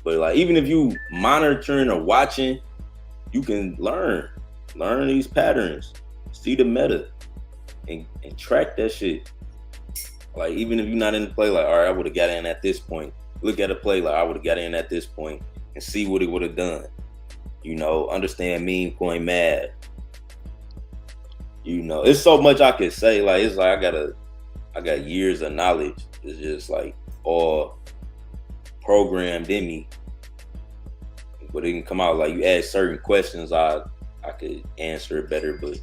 But like even if you monitoring or watching, you can learn these patterns, see the meta, and track that shit. Like even if you're not in the play, like, all right, I would have got in at this point. Look at a play like I would have got in at this point and see what it would have done. You know, understand meme coin math. You know, it's so much I could say. Like it's like I got years of knowledge. It's just like all programmed in me. But it can come out like you ask certain questions, I could answer it better, but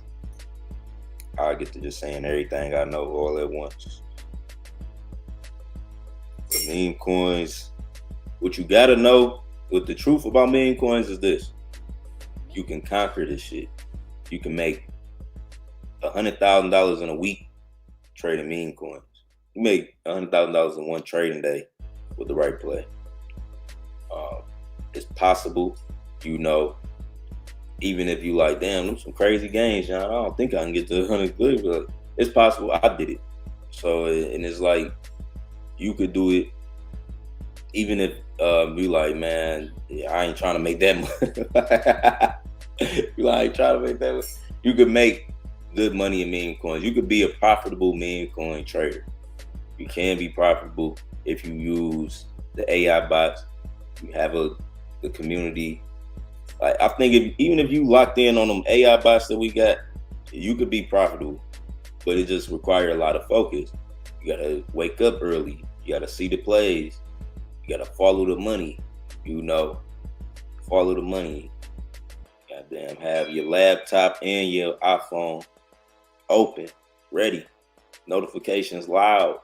I get to just saying everything I know all at once. But meme coins, what you gotta know with the truth about meme coins is this: you can conquer this shit. You can make $100,000 in a week trading meme coins. You make $100,000 in one trading day with the right play. It's possible, you know. Even if you like, damn, them some crazy gains, John. I don't think I can get to 100 clicks, but it's possible. I did it. So, and it's like, you could do it even if you like, man, I ain't trying to make that money. You like, I ain't trying to make that money. You could make good money in meme coins. You could be a profitable meme coin trader. You can be profitable if you use the AI bots. You have the community. Like I think even if you locked in on them AI bots that we got, you could be profitable. But it just requires a lot of focus. You gotta wake up early. You gotta see the plays. You gotta follow the money. You know, follow the money. Goddamn, have your laptop and your iPhone open, ready. Notifications loud.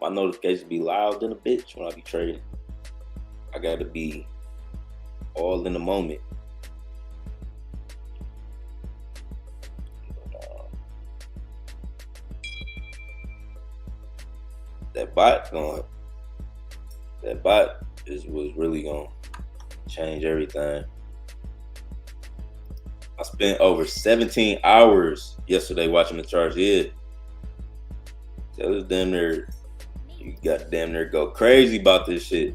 My notifications be loud than a bitch when I be trading. I gotta be all in the moment. That bot was really gonna change everything. I spent over 17 hours yesterday watching the charts. Yeah, so it was damn near. You got damn near go crazy about this shit.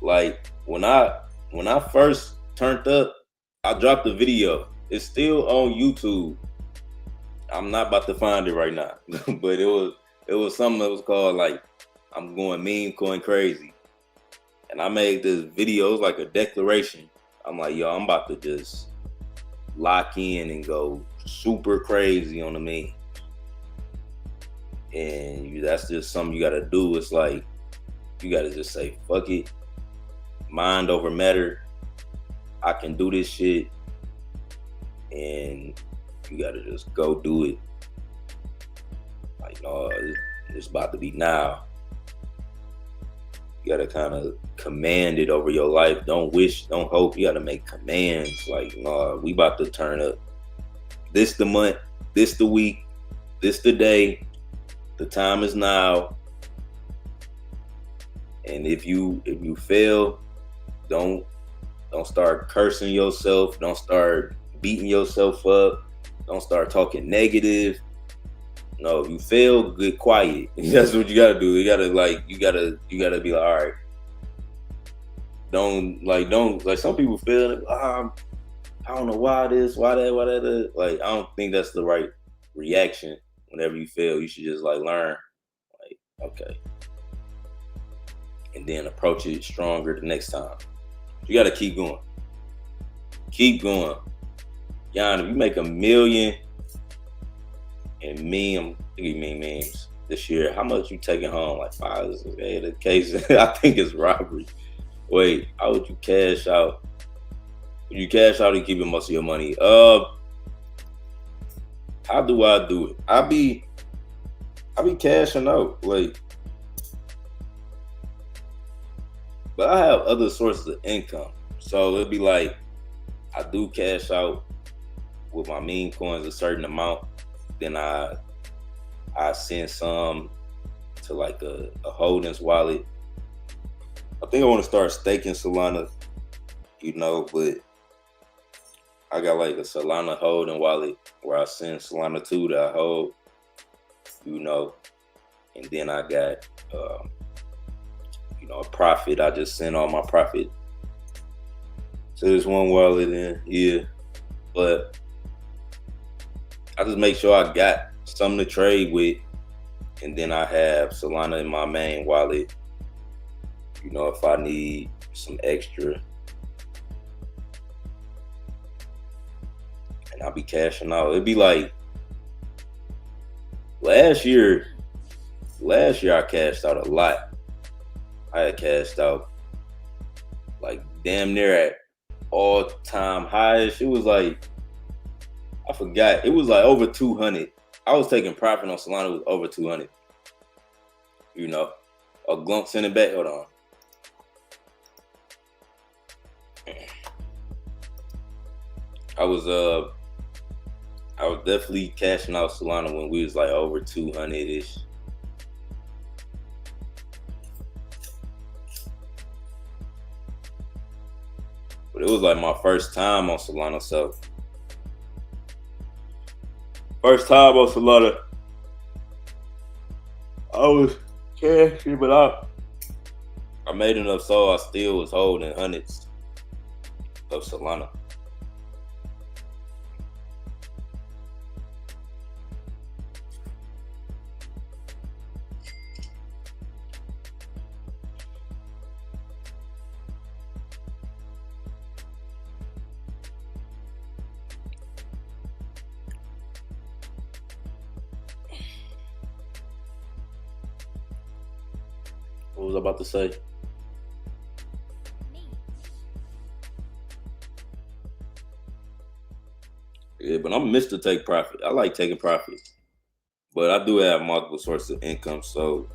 Like when I first turned up, I dropped a video. It's still on YouTube. I'm not about to find it right now, but it was something that was called like I'm going meme coin crazy, and I made this video. It was like a declaration. I'm like, yo, I'm about to just lock in and go super crazy on the meme, and that's just something you gotta do. It's like you gotta just say fuck it, mind over matter. I can do this shit, and you gotta just go do it. Like, no, it's about to be now. You gotta kind of command it over your life. Don't wish, don't hope. You gotta make commands. Like, no, we about to turn up. This the month, this the week, this the day. The time is now. And if you fail, don't start cursing yourself. Don't start beating yourself up. Don't start talking negative. No, if you fail, get quiet. That's what you gotta do. You gotta be like, all right. Don't some people feel I don't know why this, why that. Like, I don't think that's the right reaction. Whenever you fail, you should just like learn. Like, okay. And then approach it stronger the next time. You gotta keep going. Keep going. Yon, if you make $1 million and I'm thinking memes this year, how much you taking home? Like 5? Okay, the case I think it's robbery. Wait, how would you cash out? Would you cash out and keeping most of your money? How do I do it? I be cashing out, like, but I have other sources of income. So it'd be like I do cash out with my meme coins a certain amount. Then I send some to like a holdings wallet. I think I want to start staking Solana, but I got like a Solana holding wallet where I send Solana to that I hold, and then I got a profit. I just send all my profit to this one wallet but I just make sure I got something to trade with, and then I have Solana in my main wallet, if I need some extra, and I'll be cashing out. It'd be like last year I cashed out a lot. I had cashed out like damn near at all-time highest. It was like, I forgot. It was like over 200. I was taking profit on Solana with over 200. A glump, send it back. Hold on. I was definitely cashing out Solana when we was like over 200-ish. But it was like my first time on Solana, so first time on Solana, I was cashing, but I made enough so I still was holding hundreds of Solana. What was I about to say? Yeah, but I'm Mr. Take Profit. I like taking profits. But I do have multiple sources of income. So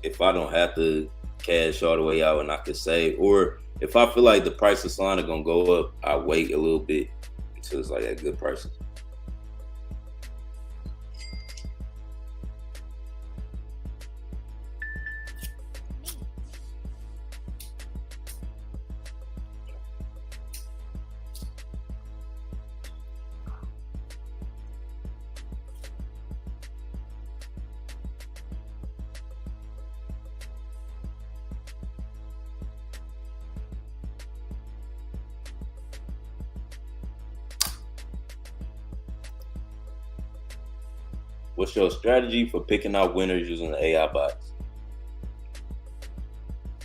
if I don't have to cash all the way out and I can save, or if I feel like the price of Solana gonna go up, I wait a little bit until it's like at good prices. What's your strategy for picking out winners using the AI bots?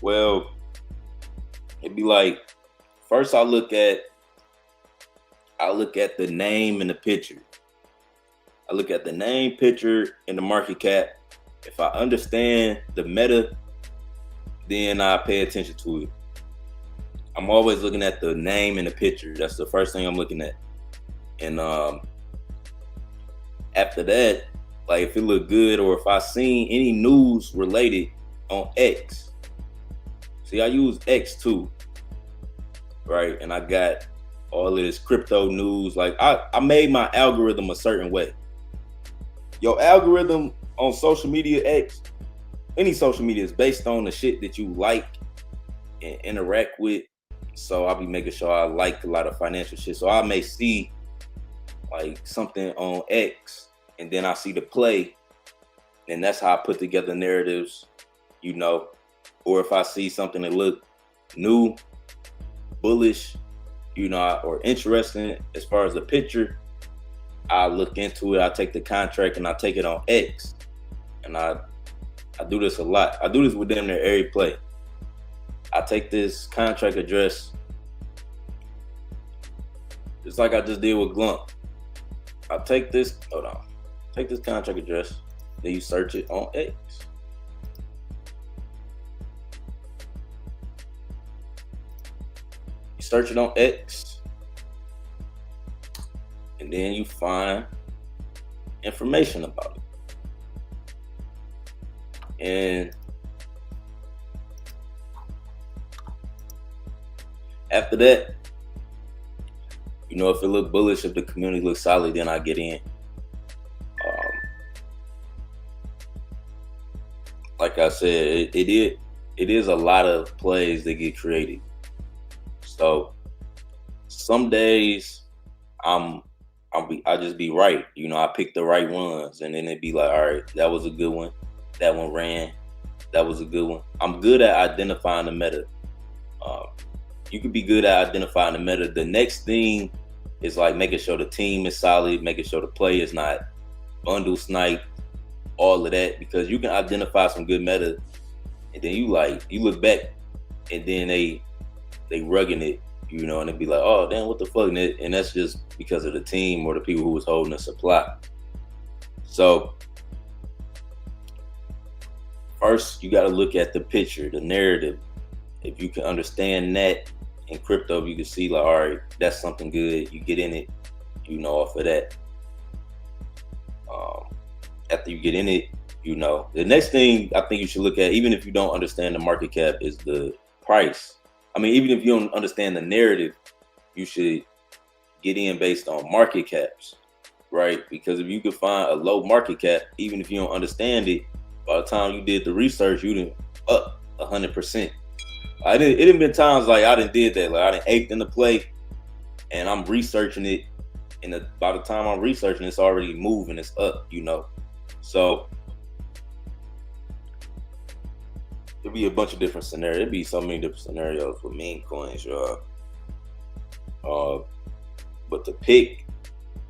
Well, it'd be like, first I look at the name and the picture. I look at the name, picture, and the market cap. If I understand the meta, then I pay attention to it. I'm always looking at the name and the picture. That's the first thing I'm looking at. And after that, like if it look good or if I seen any news related on X. See, I use X too, right? And I got all of this crypto news. Like I made my algorithm a certain way. Your algorithm on social media, X, any social media, is based on the shit that you like and interact with. So I'll be making sure I like a lot of financial shit. So I may see like something on X and then I see the play, and that's how I put together narratives, you know. Or if I see something that look new, bullish, you know, or interesting as far as the picture, I look into it. I take the contract and I take it on X, and I do this a lot. I do this with them near every play. I take this contract address, just like I just did with Glump. I take this, take this contract address, then you search it on X. You search it on X, and then you find information about it. And after that, you know, if it look bullish, if the community looks solid, then I get in. Like I said, it is a lot of plays that get created. So some days I just be right. You know, I pick the right ones, and then it'd be like, all right, that was a good one. That one ran. That was a good one. I'm good at identifying the meta. You could be good at identifying the meta. The next thing is like making sure the team is solid, making sure the play is not bundle snipe, all of that, because you can identify some good meta, and then you look back, and then they rugging it, you know, and it'd be like, oh damn, what the fuck, and that's just because of the team or the people who was holding the supply. So first, you got to look at the picture, the narrative. If you can understand that in crypto, you can see like, all right, that's something good. You get in it, you know, off of that. After you get in it, you know, the next thing I think you should look at, even if you don't understand the market cap, is the price. I mean, even if you don't understand the narrative, you should get in based on market caps, right? Because if you could find a low market cap, even if you don't understand it, by the time you did the research, you didn't up 100%. It didn't been times like I didn't did that. Like I didn't ached in the play, and I'm researching it, and by the time I'm researching, it's already moving. It's up, you know. So there'll be a bunch of different scenarios. There'll be so many different scenarios with meme coins, y'all. But to pick,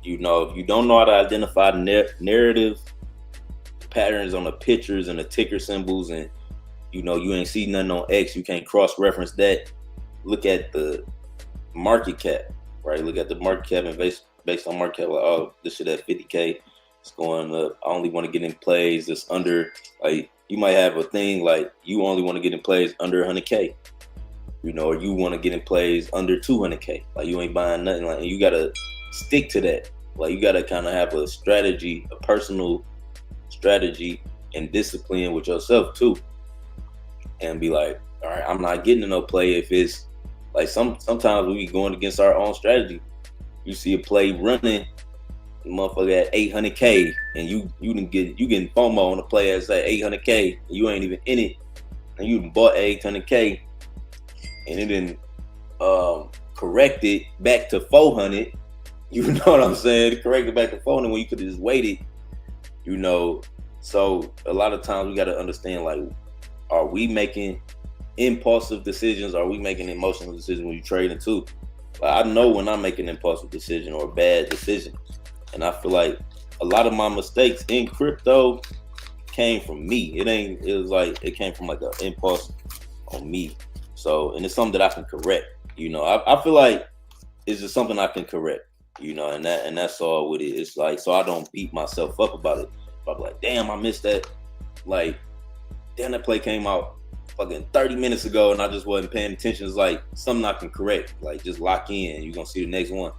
you know, if you don't know how to identify the narrative, patterns on the pictures and the ticker symbols, and you know you ain't see nothing on X, you can't cross-reference that. Look at the market cap, right? Look at the market cap, and based on market cap, like, oh, this shit at 50K, it's going up. I only want to get in plays that's under, like, you might have a thing like you only want to get in plays under 100K, you know, or you want to get in plays under 200K. Like you ain't buying nothing, like, and you gotta stick to that. Like you gotta kind of have a strategy, a personal strategy and discipline with yourself too, and be like, all right, I'm not getting in no play if it's like sometimes we be going against our own strategy. You see a play running, motherfucker at 800K, and you getting FOMO on the play that's at 800K, and you ain't even in it, and you bought 800K, and it didn't correct it back to 400. You know what I'm saying? Correct it back to 400 when you could have just waited. You know, so a lot of times we got to understand, like, are we making impulsive decisions? Are we making emotional decisions when you trading too? Like, I know when I'm making an impulsive decision or a bad decision, and I feel like a lot of my mistakes in crypto came from me. It was like it came from like an impulse on me. So, and it's something that I can correct. I feel like it's just something I can correct. And that's all with it. It's like, so I don't beat myself up about it. I'm like, damn, I missed that. Like, damn, that play came out fucking 30 minutes ago and I just wasn't paying attention. It's like something I can correct. Like, just lock in. You're gonna see the next one.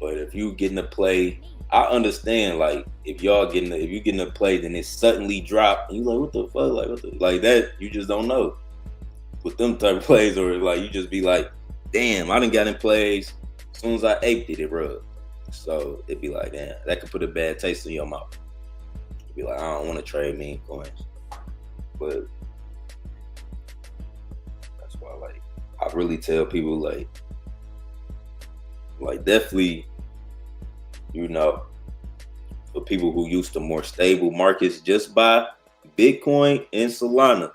But if you getting a play, I understand. Like, if you're getting a play, then it suddenly drop, and you like, what the fuck, like that. You just don't know with them type of plays, or like you just be like, damn, I done got in plays. As soon as I aped it, it rubbed. So it'd be like, damn, that could put a bad taste in your mouth. You'd be like, I don't want to trade meme coins, but that's why, like, I really tell people, like definitely, for people who used to more stable markets, just buy Bitcoin and Solana.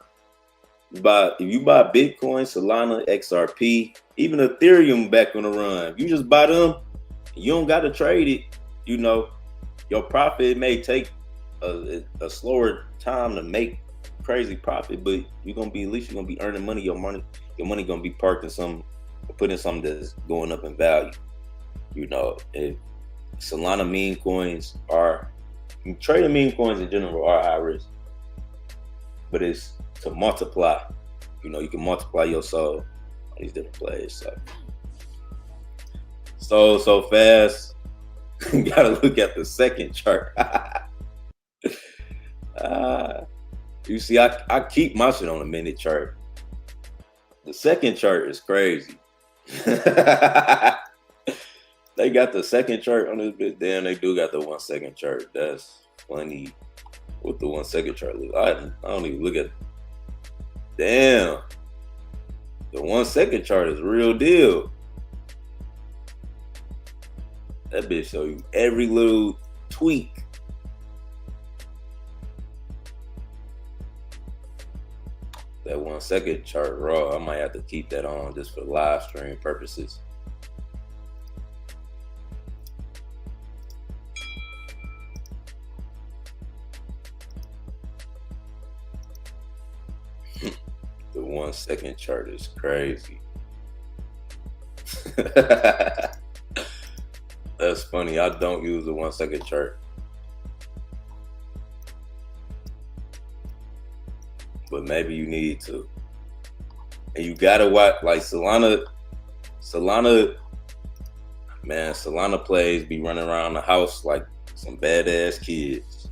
If you buy Bitcoin, Solana, XRP, even Ethereum back on the run, if you just buy them, you don't got to trade it. Your profit may take a slower time to make crazy profit, but at least you're gonna be earning money. Your money gonna be parked in put in something that's going up in value. If Solana meme coins trading meme coins in general are high risk, but it's to multiply. You can multiply your soul on these different plays. So fast. You gotta look at the second chart. You see, I keep my shit on a minute chart. The second chart is crazy. They got the second chart on this bit. Damn, they do got the 1 second chart. That's funny. What the 1 second chart looks. I don't even look at. Damn. The 1 second chart is real deal. That bitch show you every little tweak. That 1 second chart raw. I might have to keep that on just for live stream purposes. The 1 second chart is crazy. That's funny. I don't use the 1 second chart. But maybe you need to. And you gotta watch, like, Solana, man, Solana plays be running around the house like some badass kids.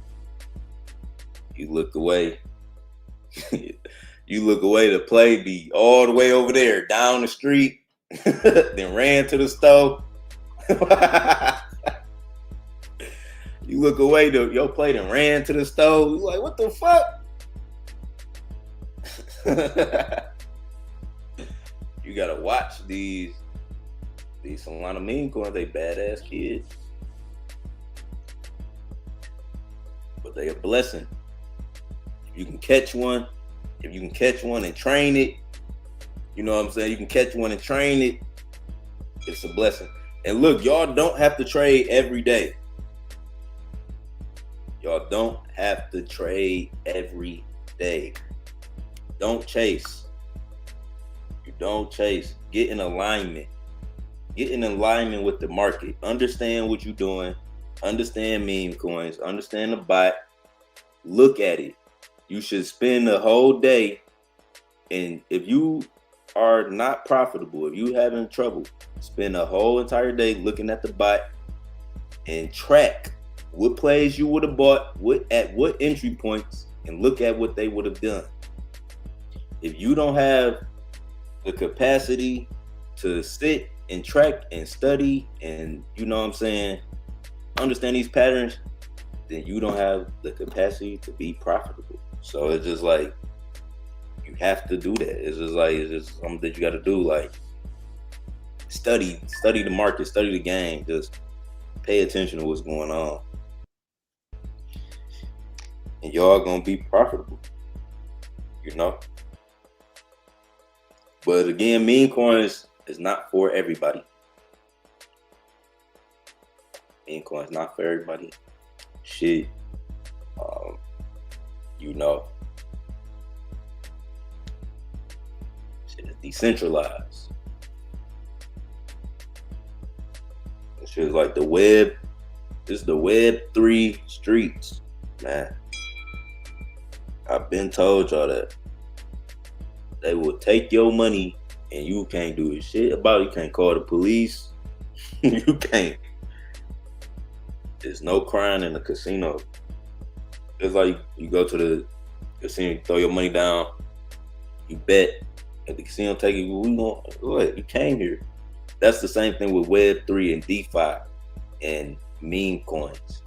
You look away. You look away, the play be all the way over there, down the street, then ran to the stove. You look away, your play then ran to the stove. You like, what the fuck? You gotta watch these Solana meme coins. They badass kids, but they a blessing. If you can catch one and train it, you know what I'm saying? You can catch one and train it. It's a blessing. And look, y'all don't have to trade every day. Y'all don't have to trade every day. Don't chase. You don't chase. Get in alignment. Get in alignment with the market. Understand what you're doing. Understand meme coins. Understand the bot. Look at it. You should spend the whole day. And if you are not profitable, if you having trouble, spend a whole entire day looking at the bot and track what plays you would have bought, at what entry points, and look at what they would have done. If you don't have the capacity to sit and track and study and, you know what I'm saying, understand these patterns, then you don't have the capacity to be profitable. So it's just like, you have to do that. It's just something that you got to do. Like, study the market, study the game. Just pay attention to what's going on, and y'all gonna be profitable. But again, meme coins is not for everybody. Meme coins not for everybody. Shit. You know, shit is decentralized. Shit is like the web. This is the Web3 streets, man. I've been told y'all that they will take your money and you can't do shit about it. You can't call the police. You can't. There's no crime in the casino. It's like you go to the casino, you throw your money down, you bet, and the casino take you. What? You came here. That's the same thing with Web3 and DeFi and meme coins.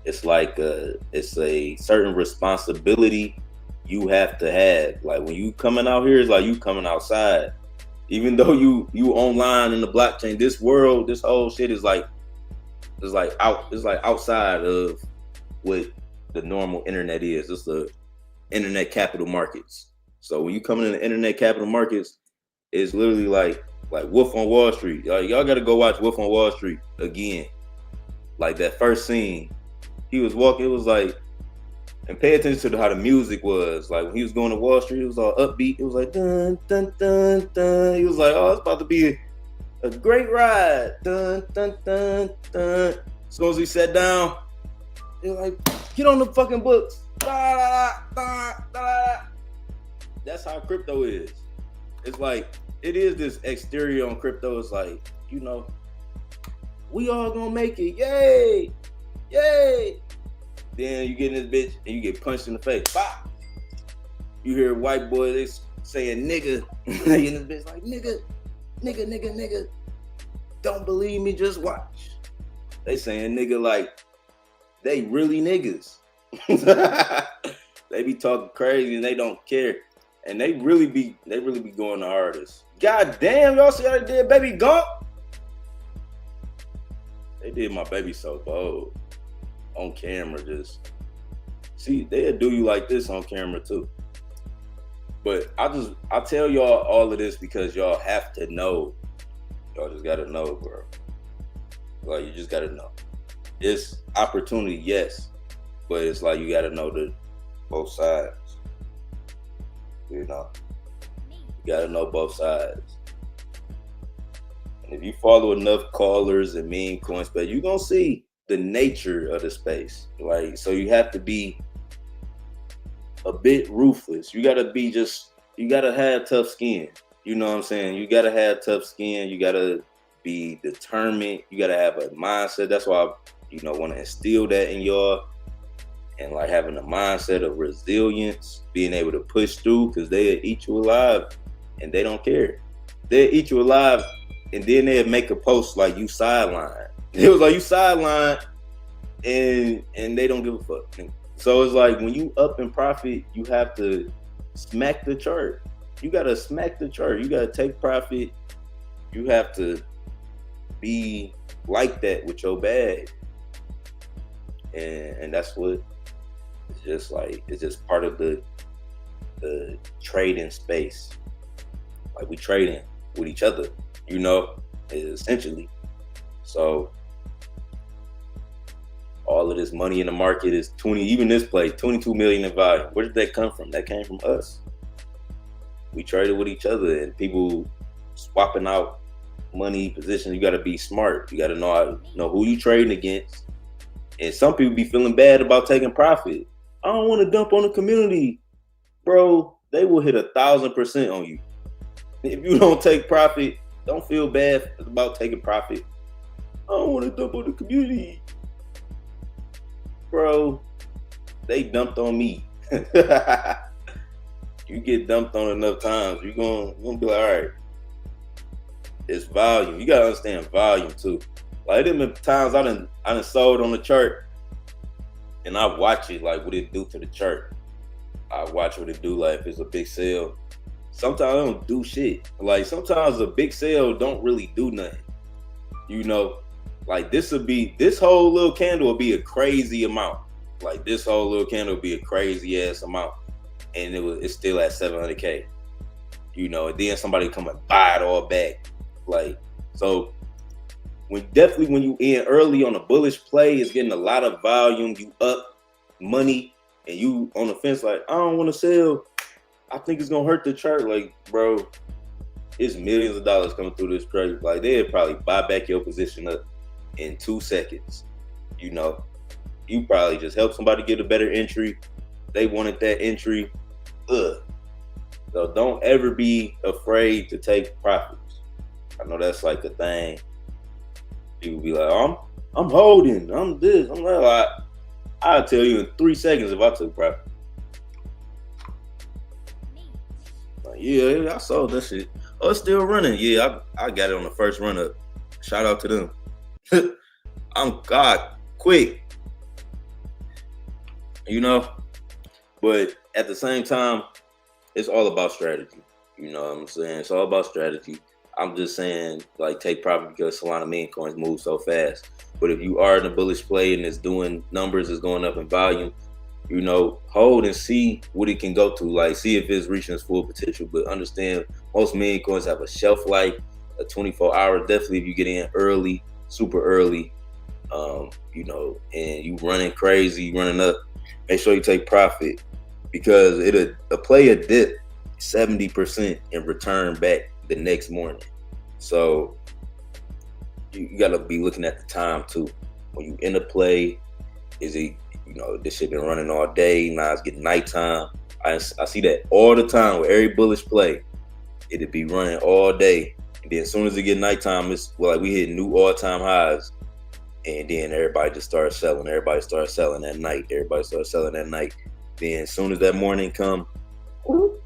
It's like it's a certain responsibility you have to have. Like when you coming out here, it's like you coming outside. Even though you online in the blockchain, this world, this whole shit is like outside of what the normal internet is. It's the internet capital markets. So when you come in the internet capital markets, it's literally like Wolf on Wall Street. Y'all got to go watch Wolf on Wall Street again. Like that first scene, he was walking. It was like, and pay attention to how the music was. Like when he was going to Wall Street, it was all upbeat. It was like dun dun dun dun. He was like, oh, it's about to be a great ride. Dun dun dun dun. As soon as he sat down, he was like, get on the fucking books. Da, da, da, da, da. That's how crypto is. It's like, it is this exterior on crypto. It's like, you know, we all gonna make it. Yay! Yay! Then you get in this bitch and you get punched in the face. Bop! You hear white boy, they saying nigga. They in this bitch like, nigga, nigga, nigga, nigga. Don't believe me, just watch. They saying nigga like they really niggas. They be talking crazy and they don't care. And they really be going the hardest. God damn, y'all see how they did Baby Gump? They did my baby so bold. On camera, just see, they'll do you like this on camera too. But I tell y'all all of this because y'all have to know. Y'all just gotta know, bro. Like you just gotta know. It's opportunity, yes, but it's like you gotta know the both sides. You know, you gotta know both sides. And if you follow enough callers and meme coin space, you're gonna see the nature of the space. Like, so you have to be a bit ruthless. You gotta have tough skin. You know what I'm saying? You gotta have tough skin. You gotta be determined. You gotta have a mindset. That's why I, want to instill that in y'all. And like having a mindset of resilience, being able to push through, because they'll eat you alive and they don't care. They'll eat you alive and then they'll make a post like you sidelined. It was like you sidelined and they don't give a fuck. So it's like when you up in profit, you have to smack the chart. You gotta smack the chart. You gotta take profit. You have to be like that with your bag. And that's what it's just part of the trading space. Like we trading with each other, essentially. So all of this money in the market is 22 million in value. Where did that come from? That came from us. We traded with each other and people swapping out money positions. You got to be smart. You got to know who you trading against. And some people be feeling bad about taking profit. I don't want to dump on the community. Bro, they will hit 1,000% on you. If you don't take profit, don't feel bad about taking profit. I don't want to dump on the community. Bro, they dumped on me. You get dumped on enough times, you're gonna be like, all right, it's volume. You gotta understand volume too. Like there been times I done sold on the chart and I watch it, like what it do to the chart. I watch what it do, like if it's a big sale. Sometimes I don't do shit. Like sometimes a big sale don't really do nothing. Like this whole little candle will be a crazy amount. Like this whole little candle will be a crazy ass amount. And it's still at 700K. And then somebody come and buy it all back. Like, so when you in early on a bullish play, it's getting a lot of volume. You up money, and you on the fence like, I don't want to sell. I think it's gonna hurt the chart. Like, bro, it's millions of dollars coming through this trade. Like, they'd probably buy back your position up in 2 seconds. You know, you probably just help somebody get a better entry. They wanted that entry. So don't ever be afraid to take profits. I know that's like a thing. People be like, I'm holding, I'm this, I'm that. I'll tell you in 3 seconds if I took profit. Like, yeah, I sold that shit. Oh, it's still running. Yeah, I got it on the first run up. Shout out to them. I'm God quick. You know? But at the same time, it's all about strategy. You know what I'm saying? It's all about strategy. I'm just saying, like, take profit because Solana meme coins move so fast. But if you are in a bullish play and it's doing numbers, it's going up in volume, you know, hold and see what it can go to. Like, see if it's reaching its full potential. But understand, most meme coins have a shelf life, a 24-hour. Definitely if you get in early, super early, you know, and you running crazy, running up, make sure you take profit because a play a dip 70% and return back the next morning. So you got to be looking at the time too. When you end a play, is it, you know, this shit been running all day, now it's getting nighttime. I see that all the time with every bullish play. It'd be running all day, and then as soon as it get nighttime, it's like we hit new all-time highs, and then everybody just starts selling. Everybody starts selling at night. Then as soon as that morning come,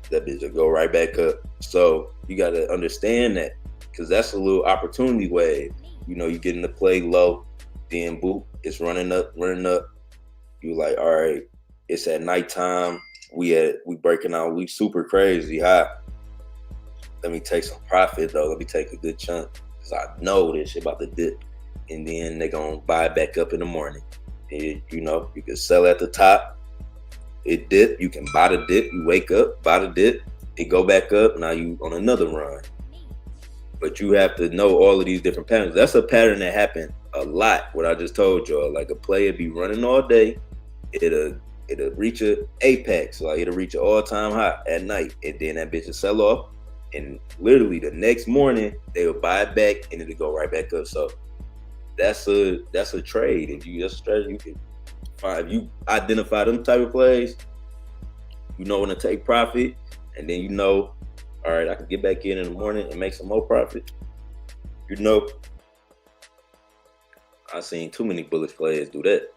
that bitch will go right back up. So you got to understand that, because that's a little opportunity wave. You know, you get in the play low, then boop, it's running up. You like, all right, it's at nighttime. We breaking out. We super crazy high. Let me take some profit though. Let me take a good chunk because I know this shit about to dip, and then they gonna buy it back up in the morning. And, you know, you can sell at the top. It dip. You can buy the dip. You wake up, buy the dip. It go back up. Now you on another run. But you have to know all of these different patterns. That's a pattern that happened a lot. What I just told y'all, like a player be running all day. It'll reach a apex, like it'll reach an all-time high at night, and then that bitch will sell off, and literally the next morning they will buy it back, and it'll go right back up. So that's a trade. That's a strategy you can find. If you identify them type of plays, you know when to take profit, and then you know, all right, I can get back in the morning and make some more profit. You know, I've seen too many bullish players do that.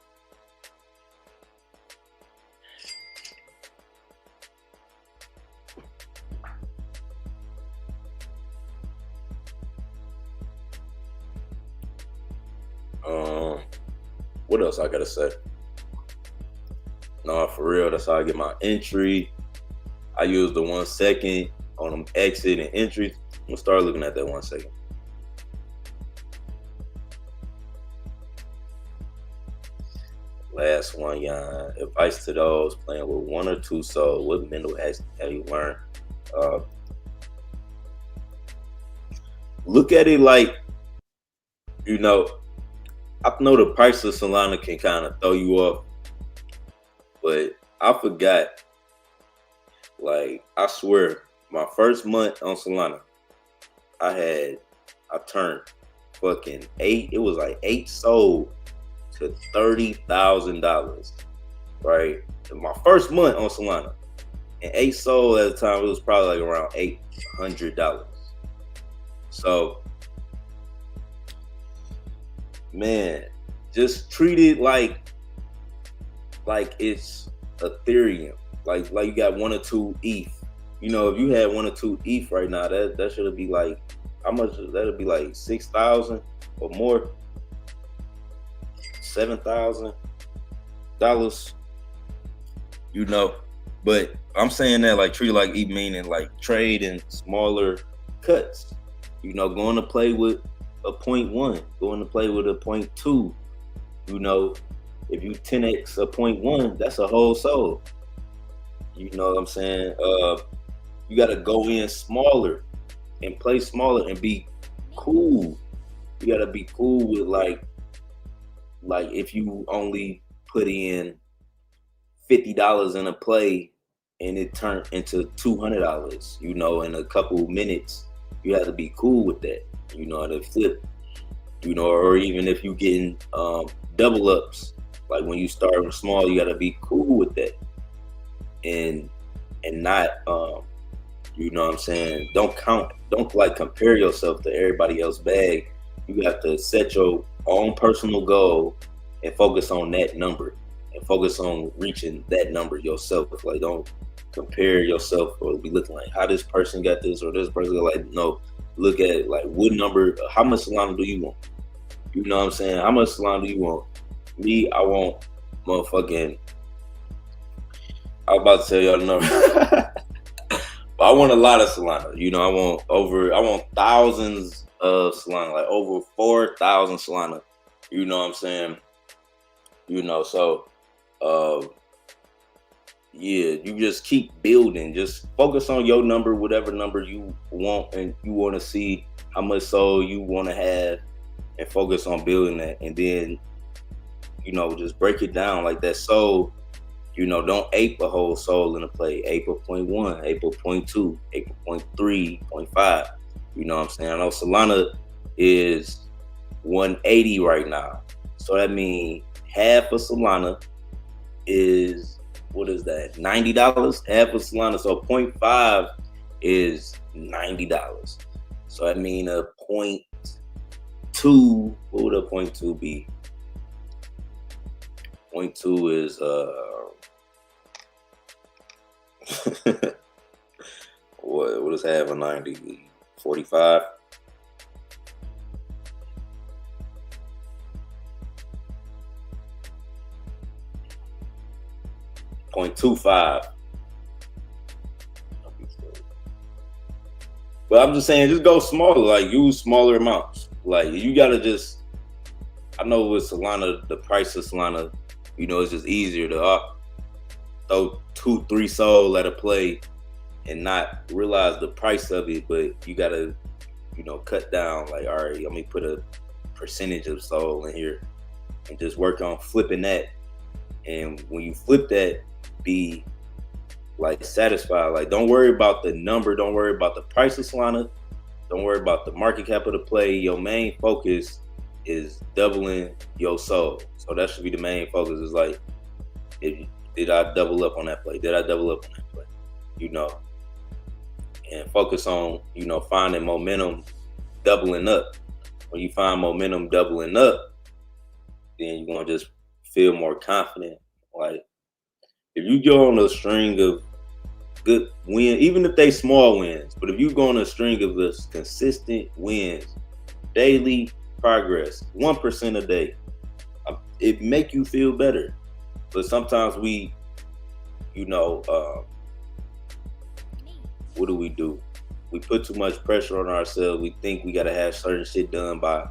What else I gotta say? No, for real, that's how I get my entry. I use the 1 second on them exit and entries. I'm gonna start looking at that 1 second. Last one, Yon. Advice to those playing with 1 or 2 souls. What mental hacks have you learned? Look at it like, you know, I know the price of Solana can kind of throw you off, but I forgot. Like, I swear, my first month on Solana, I turned fucking 8. It was like 8 sold to $30,000, right? In my first month on Solana, and 8 sold at the time, it was probably like around $800. So, man, just treat it like it's Ethereum. Like you got 1 or 2 ETH. You know, if you had 1 or 2 ETH right now, that should be like, how much? That'll be like $6,000 or more, $7,000. You know, but I'm saying that like treat it like ETH, meaning like trade in smaller cuts. You know, going to play with a 0.1, going to play with a 0.2. You know, if you 10x a 0.1, that's a whole soul. You know what I'm saying? You got to go in smaller and play smaller and be cool. You gotta be cool with like if you only put in $50 in a play and it turned into $200, in a couple minutes, you have to be cool with that, to flip, or even if you getting double ups, like when you start small, you got to be cool with that, and not you know what I'm saying, don't like compare yourself to everybody else's bag. You have to set your own personal goal and focus on that number and focus on reaching that number yourself. Like, don't compare yourself or be looking like how this person got this or this person got, like, no, look at like what number, how much Solana do you want? You know what I'm saying? How much Solana do you want? Me, I want motherfucking, I was about to tell y'all the number. But I want a lot of Solana. I want thousands of Solana, like over 4,000 Solana. You know what I'm saying? So yeah, you just keep building. Just focus on your number, whatever number you want, and you want to see how much soul you want to have, and focus on building that. And then, just break it down like that soul. Don't ape a whole soul in a play. Ape a 0.1, ape a 0.2, ape a 0.3, 0.5. You know what I'm saying? I know Solana is 180 right now. So that means half of Solana is, what is that? $90? Half of Solana. So 0.5 is $90. So that means a 0.2, what would a 0.2 be? 0.2 is what is half of 90? 45? .25. But I'm just saying, just go smaller, like use smaller amounts. Like you gotta just, I know with Solana, the price of Solana, it's just easier to throw 2-3 soul at a play and not realize the price of it, but you gotta, cut down, like, all right, let me put a percentage of soul in here and just work on flipping that. And when you flip that, be like satisfied. Like, don't worry about the number, don't worry about the price of Solana, don't worry about the market cap of the play. Your main focus is doubling your soul. So that should be the main focus. Is like, did I double up on that play? Did I double up on that play? And focus on, finding momentum doubling up. When you find momentum doubling up, then you're going to just feel more confident. Like, if you go on a string of good wins, even if they small wins, but if you go on a string of this consistent wins, daily progress, 1% a day, it make you feel better. But sometimes we, what do? We put too much pressure on ourselves. We think we got to have certain shit done by,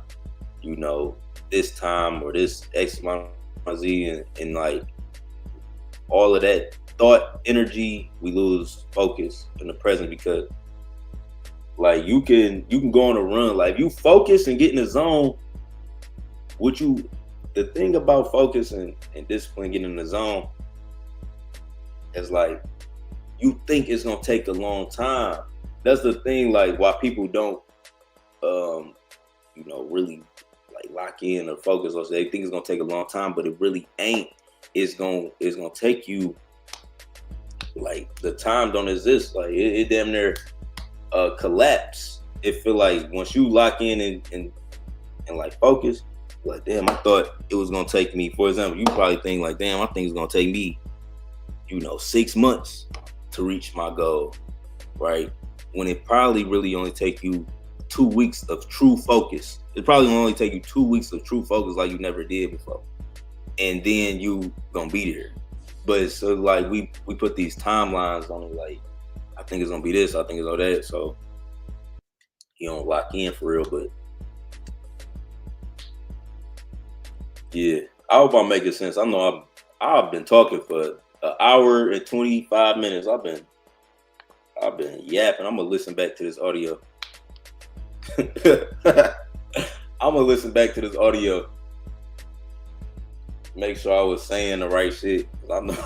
this time or this X amount of Z, and like all of that thought energy, we lose focus in the present, because like you can go on a run. Like, if you focus and get in the zone, the thing about focus and discipline, getting in the zone, is like, you think it's gonna take a long time. That's the thing, like, why people don't really like lock in or focus, or they think it's gonna take a long time, but it really ain't. It's gonna take you, like, the time don't exist. Like, it damn near collapse. It feel like once you lock in and like focus, like, damn, I thought it was gonna take me, for example, you probably think like, damn, I think it's gonna take me 6 months to reach my goal, right? When it probably really only take you 2 weeks of true focus. It probably only take you 2 weeks of true focus, like you never did before, and then you gonna be there. But so, like, we put these timelines on it, like, I think it's gonna be this, I think it's all that, so you don't lock in for real. But yeah, I hope I'm making sense. I know I've been talking for an hour and 25 minutes. I've been yapping. I'm gonna listen back to this audio. I'm gonna listen back to this audio. Make sure I was saying the right shit. I know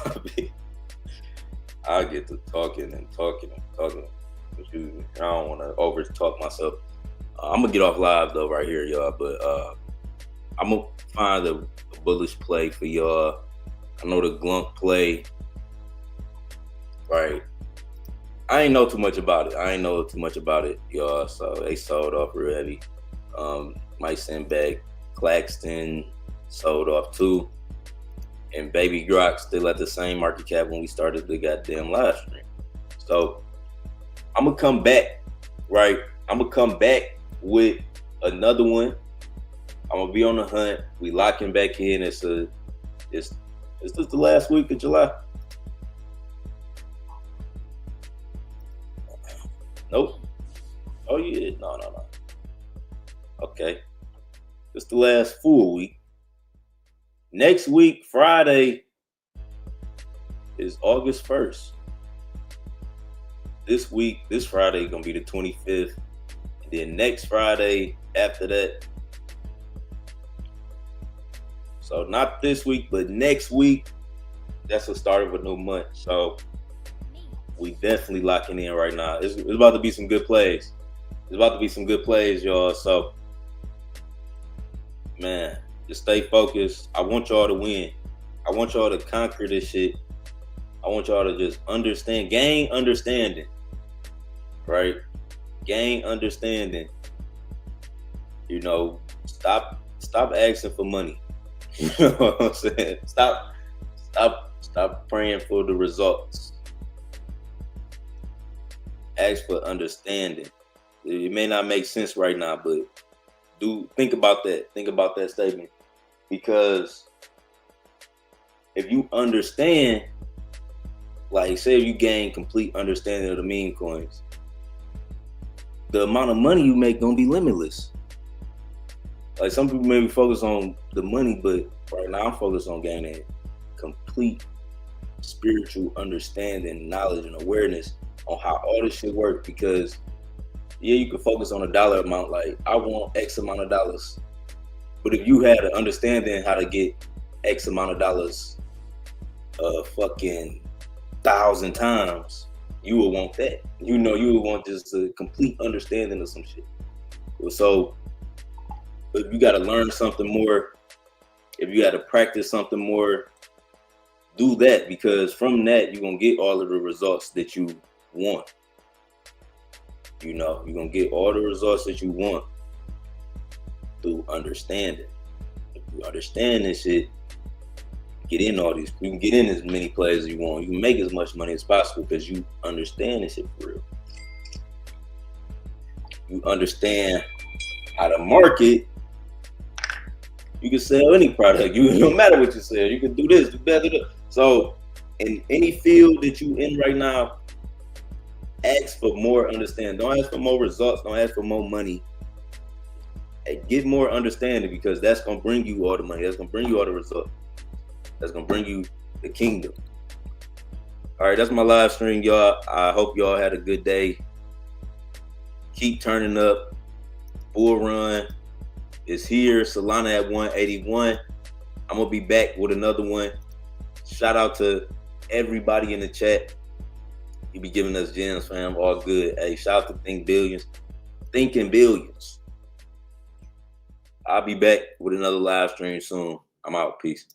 I get to talking and talking and talking. I don't want to over talk myself. I'm gonna get off live though right here, y'all. But I'm gonna find a bullish play for y'all. I know the glunk play. Right. I ain't know too much about it. Y'all. So they sold off real heavy. Might send back. Claxton sold off too. And Baby Grok still at the same market cap when we started the goddamn live stream. So I'm gonna come back, right? I'm gonna come back with another one. I'm gonna be on the hunt. We locking back in. It's just the last week of July. Nope. Oh yeah. No. Okay. It's the last full week. Next week, Friday, is August 1st. This Friday is gonna be the 25th. And then next Friday after that. So not this week, but next week, that's the start of a new month. So we definitely locking in right now. It's about to be some good plays. Y'all. So, man, just stay focused. I want y'all to win. I want y'all to conquer this shit. I want y'all to just gain understanding. Right? Gain understanding. You know, stop asking for money. You know what I'm saying? Stop praying for the results. Ask for understanding. It may not make sense right now, but think about that. Think about that statement. Because if you understand, like say if you gain complete understanding of the meme coins, the amount of money you make gonna be limitless. Like some people maybe focus on the money, but right now I'm focused on gaining complete spiritual understanding, knowledge, and awareness on how all this shit works. Because yeah, you can focus on a dollar amount, like I want X amount of dollars. But if you had an understanding how to get X amount of dollars fucking 1,000 times, you would want that. You know, you would want just a complete understanding of some shit. So if you got to learn something more, if you got to practice something more, do that, because from that you're going to get all of the results that you want. You know, you're going to get all the results that you want through understanding. If you understand this shit, get in all these, you can get in as many plays as you want. You can make as much money as possible because you understand this shit for real. You understand how to market. You can sell any product. It don't matter what you sell. You can do this, do that, do that. So in any field that you in right now, ask for more understanding. Don't ask for more results. Don't ask for more money. Get more understanding, because that's going to bring you all the money. That's going to bring you all the results. That's going to bring you the kingdom. All right, that's my live stream, y'all. I hope y'all had a good day. Keep turning up. Bull run is here. Solana at 181. I'm going to be back with another one. Shout out to everybody in the chat. You be giving us gems, fam. All good. Hey, shout out to Thinking Billions. I'll be back with another live stream soon. I'm out. Peace.